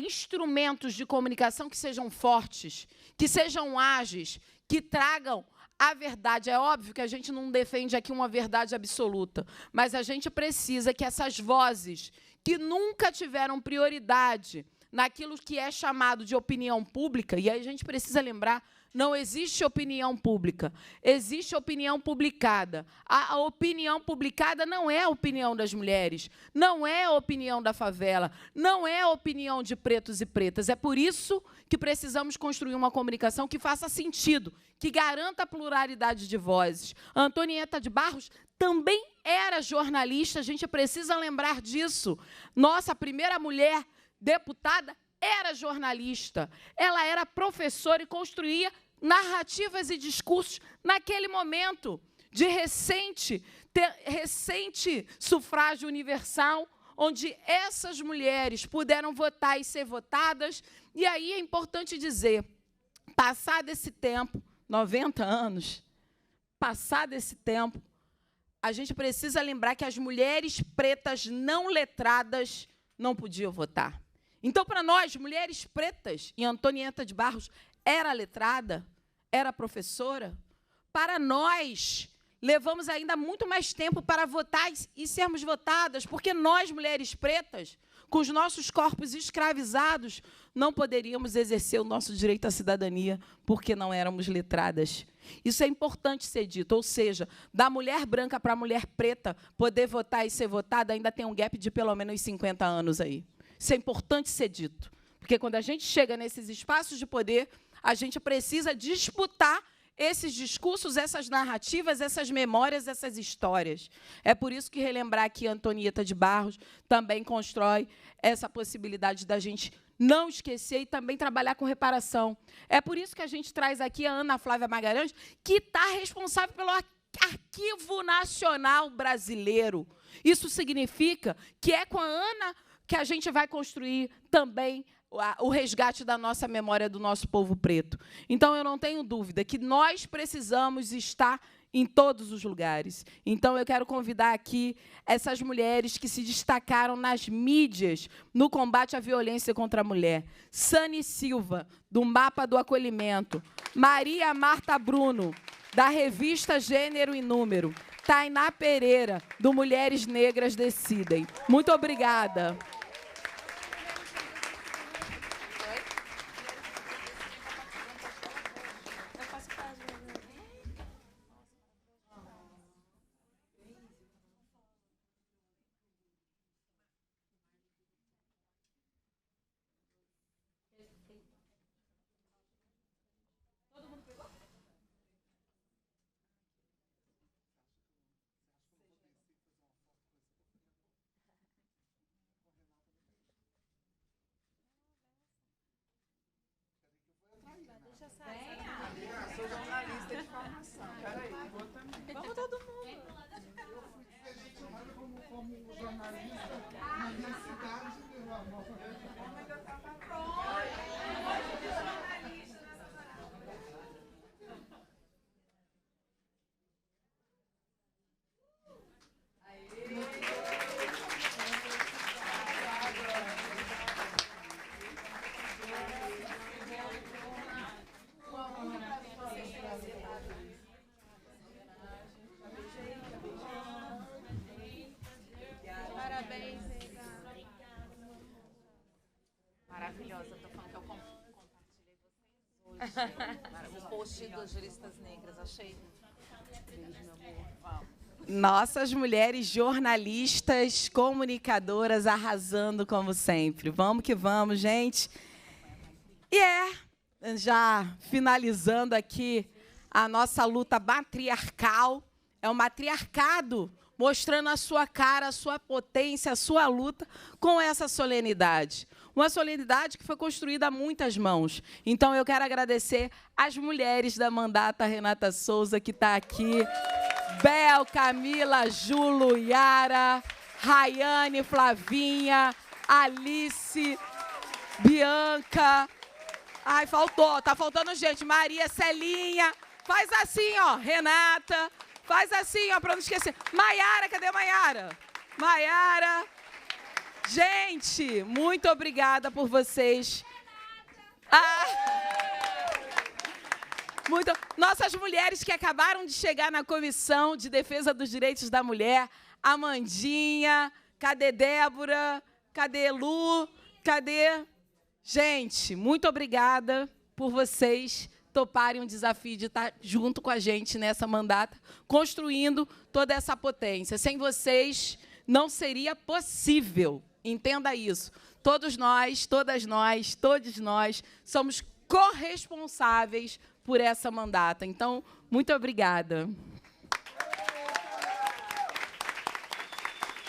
instrumentos de comunicação que sejam fortes, que sejam ágeis, que tragam a verdade. É óbvio que a gente não defende aqui uma verdade absoluta, mas a gente precisa que essas vozes que nunca tiveram prioridade naquilo que é chamado de opinião pública, e aí a gente precisa lembrar, não existe opinião pública, existe opinião publicada. A opinião publicada não é a opinião das mulheres, não é a opinião da favela, não é a opinião de pretos e pretas. É por isso que precisamos construir uma comunicação que faça sentido, que garanta a pluralidade de vozes. A Antonieta de Barros também era jornalista, a gente precisa lembrar disso. Nossa primeira mulher deputada era jornalista, ela era professora e construía narrativas e discursos naquele momento de recente sufrágio universal, onde essas mulheres puderam votar e ser votadas. E aí é importante dizer, passado esse tempo, 90 anos, passado esse tempo, a gente precisa lembrar que as mulheres pretas não letradas não podiam votar. Então, para nós, mulheres pretas, e Antonieta de Barros era letrada, era professora, para nós, levamos ainda muito mais tempo para votar e sermos votadas, porque nós, mulheres pretas, com os nossos corpos escravizados, não poderíamos exercer o nosso direito à cidadania, porque não éramos letradas. Isso é importante ser dito, ou seja, da mulher branca para a mulher preta poder votar e ser votada, ainda tem um gap de pelo menos 50 anos aí. Isso é importante ser dito, porque quando a gente chega nesses espaços de poder, a gente precisa disputar esses discursos, essas narrativas, essas memórias, essas histórias. É por isso que relembrar que Antonieta de Barros também constrói essa possibilidade da gente não esquecer e também trabalhar com reparação. É por isso que a gente traz aqui a Ana Flávia Magalhães, que está responsável pelo Arquivo Nacional Brasileiro. Isso significa que é com a Ana que a gente vai construir também o resgate da nossa memória do nosso povo preto. Então, eu não tenho dúvida que nós precisamos estar em todos os lugares. Então, eu quero convidar aqui essas mulheres que se destacaram nas mídias no combate à violência contra a mulher. Sani Silva, do Mapa do Acolhimento. Maria Marta Bruno, da revista Gênero e Número. Tainá Pereira, do Mulheres Negras Decidem. Muito obrigada. Sou jornalista de formação. Peraí, vou também. Vamos todo mundo. Como jornalista, na minha cidade, meu amor. Maravilhosa, eu tô falando que eu compartilhei vocês hoje. O post das juristas negras, achei. Beijo, meu amor. Vamos. Nossas mulheres jornalistas, comunicadoras, arrasando como sempre. Vamos que vamos, gente. E já finalizando aqui a nossa luta matriarcal, é um matriarcado mostrando a sua cara, a sua potência, a sua luta com essa solenidade. Uma solenidade que foi construída a muitas mãos. Então, eu quero agradecer às mulheres da Mandata Renata Souza, que está aqui. Bel, Camila, Julo, Yara, Rayane, Flavinha, Alice, Bianca. Ai, faltou, tá faltando gente. Maria, Celinha. Faz assim, ó, Renata. Faz assim, ó, para não esquecer. Maiara, cadê a Maiara? Maiara. Gente, muito obrigada por vocês. Nossas mulheres que acabaram de chegar na Comissão de Defesa dos Direitos da Mulher. Amandinha, cadê Débora? Cadê Lu? Cadê? Gente, muito obrigada por vocês toparem o desafio de estar junto com a gente nessa mandata, construindo toda essa potência. Sem vocês, não seria possível. Entenda isso. Todos nós, todas nós, todos nós somos corresponsáveis por essa mandata. Então, muito obrigada.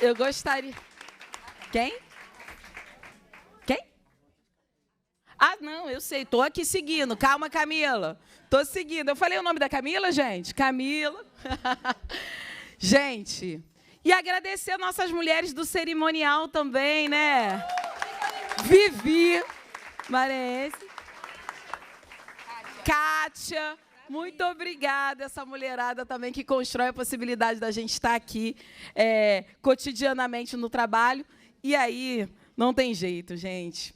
Eu gostaria... Quem? Quem? Ah, não, eu sei. Estou aqui seguindo. Calma, Camila. Estou seguindo. Eu falei o nome da Camila, gente? Camila. Gente... E agradecer nossas mulheres do cerimonial também, né? Vivi, Marense, Kátia, muito obrigada, essa mulherada também que constrói a possibilidade da gente estar aqui cotidianamente no trabalho. E aí, não tem jeito, gente.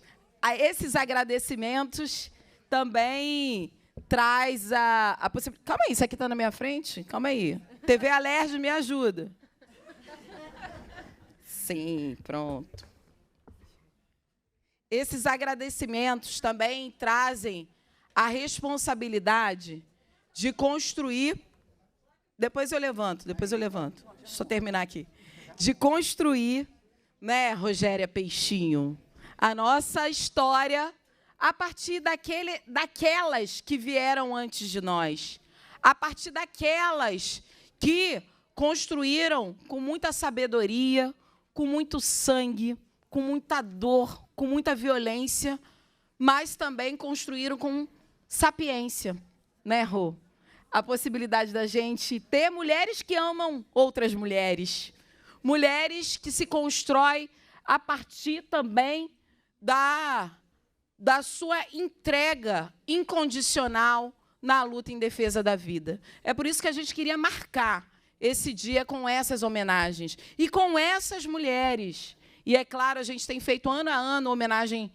Esses agradecimentos também traz a possibilidade... Calma aí, isso aqui está na minha frente? Calma aí. TV Alerj, me ajuda. Sim, pronto. Esses agradecimentos também trazem a responsabilidade de construir... Depois eu levanto. Deixa eu terminar aqui. De construir, né, Rogéria Peixinho, a nossa história a partir daquelas que vieram antes de nós, a partir daquelas que construíram com muita sabedoria, com muito sangue, com muita dor, com muita violência, mas também construíram com sapiência, né, Rô? A possibilidade da gente ter mulheres que amam outras mulheres, mulheres que se constroem a partir também da sua entrega incondicional na luta em defesa da vida. É por isso que a gente queria marcar esse dia com essas homenagens e com essas mulheres. E, é claro, a gente tem feito ano a ano homenagem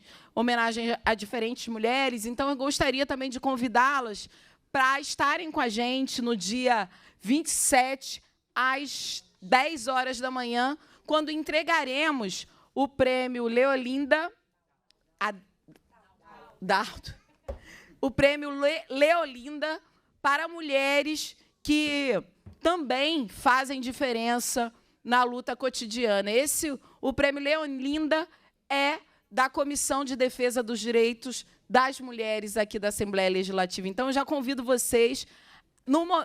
a diferentes mulheres, então eu gostaria também de convidá-las para estarem com a gente no dia 27, às 10 horas da manhã, quando entregaremos o prêmio Leolinda... O prêmio Leolinda para mulheres que também fazem diferença na luta cotidiana. O prêmio Leolinda é da Comissão de Defesa dos Direitos das Mulheres aqui da Assembleia Legislativa. Então, eu já convido vocês.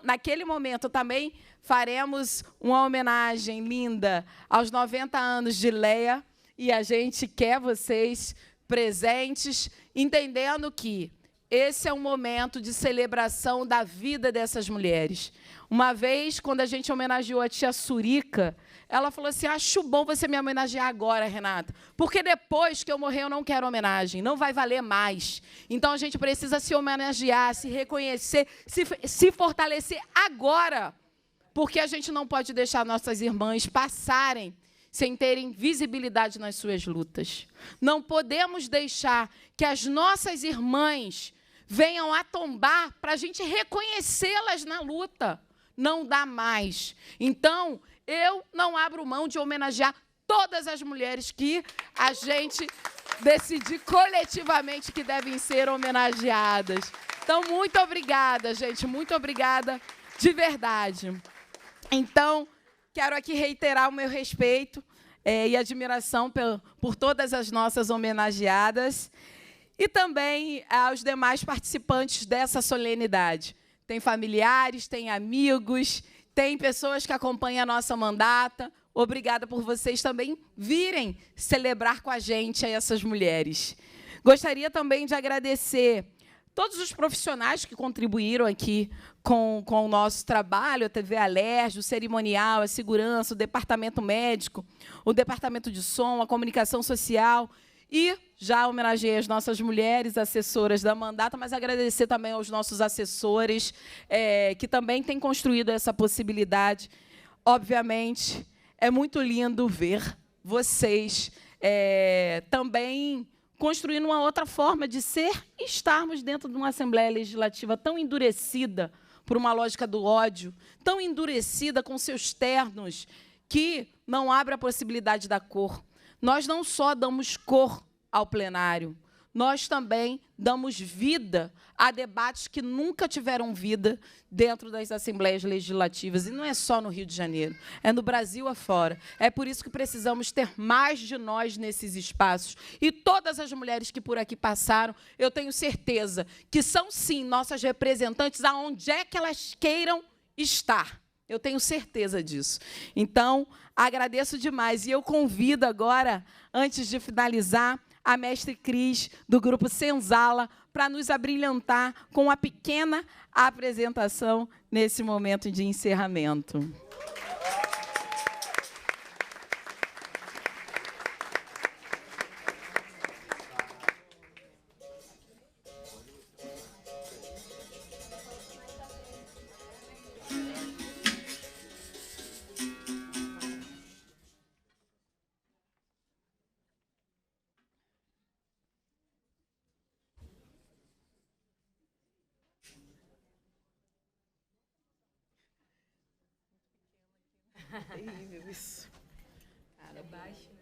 Naquele momento, também faremos uma homenagem linda aos 90 anos de Leia, e a gente quer vocês presentes, entendendo que esse é um momento de celebração da vida dessas mulheres. Uma vez, quando a gente homenageou a tia Surica, ela falou assim: acho bom você me homenagear agora, Renata, porque depois que eu morrer eu não quero homenagem, não vai valer mais. Então, a gente precisa se homenagear, se reconhecer, se fortalecer agora, porque a gente não pode deixar nossas irmãs passarem sem terem visibilidade nas suas lutas. Não podemos deixar que as nossas irmãs venham a tombar para a gente reconhecê-las na luta. Não dá mais. Então, eu não abro mão de homenagear todas as mulheres que a gente decidir coletivamente que devem ser homenageadas. Então, muito obrigada, gente. Muito obrigada de verdade. Então, quero aqui reiterar o meu respeito e admiração por todas as nossas homenageadas e também aos demais participantes dessa solenidade. Tem familiares, tem amigos, tem pessoas que acompanham a nossa mandata. Obrigada por vocês também virem celebrar com a gente essas mulheres. Gostaria também de agradecer todos os profissionais que contribuíram aqui com o nosso trabalho, a TV Alerj, o cerimonial, a segurança, o departamento médico, o departamento de som, a comunicação social. E já homenageei as nossas mulheres assessoras da mandata, mas agradecer também aos nossos assessores, que também têm construído essa possibilidade. Obviamente, é muito lindo ver vocês também construindo uma outra forma de ser e estarmos dentro de uma Assembleia Legislativa tão endurecida por uma lógica do ódio, tão endurecida com seus ternos, que não abre a possibilidade da cor. Nós não só damos cor ao plenário, nós também damos vida a debates que nunca tiveram vida dentro das Assembleias Legislativas. E não é só no Rio de Janeiro, é no Brasil afora. É por isso que precisamos ter mais de nós nesses espaços. E todas as mulheres que por aqui passaram, eu tenho certeza que são, sim, nossas representantes aonde é que elas queiram estar. Eu tenho certeza disso. Então, agradeço demais. E eu convido agora, antes de finalizar, a mestre Cris, do Grupo Senzala, para nos abrilhantar com uma pequena apresentação nesse momento de encerramento. Terrível isso. Cara, baixo.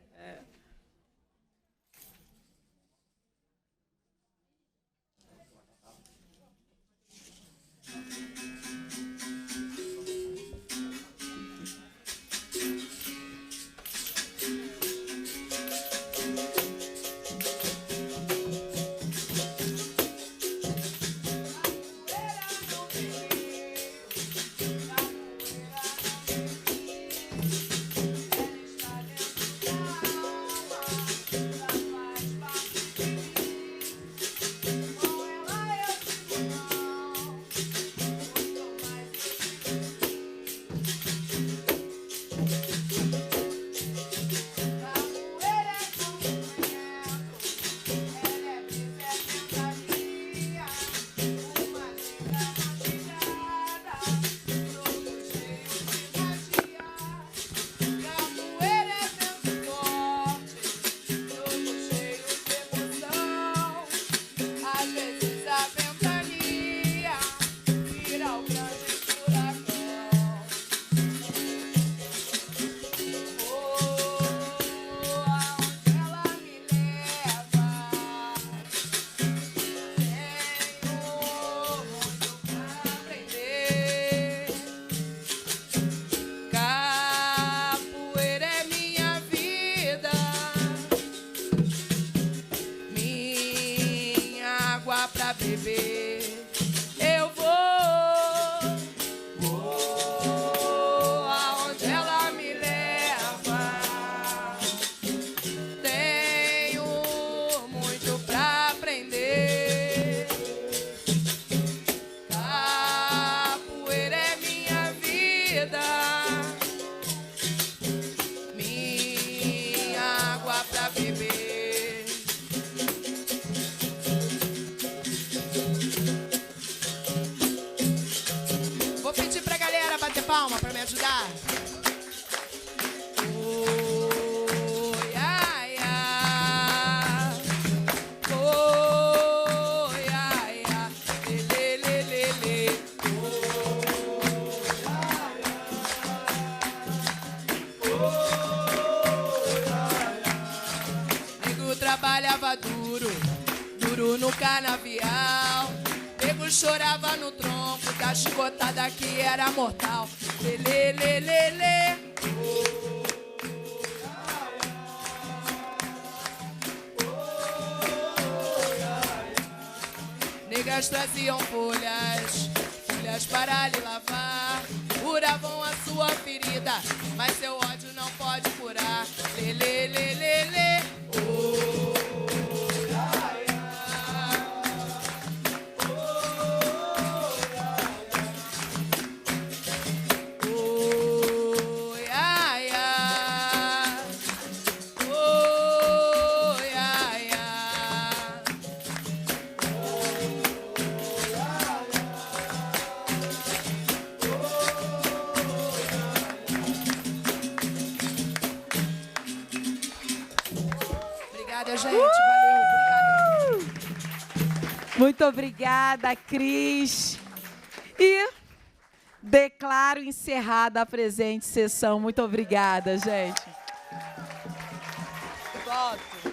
Palma para me ajudar. Oi, ai, ai. Oi, ai, ai. Lê, lê, lê, lê. Oi, ai, ai. Nego trabalhava duro, duro no canavial. nego chorava no tronco da chicotada que era mortal. Lê, lê, lê, lê. Negas traziam folhas para lhe lavar, curavam a sua ferida, mas seu ódio não pode curar. Lê, lê, lê, lê, lê. Gente, valeu, obrigada. Muito obrigada, Cris. E declaro encerrada a presente sessão. Muito obrigada, gente. Voto.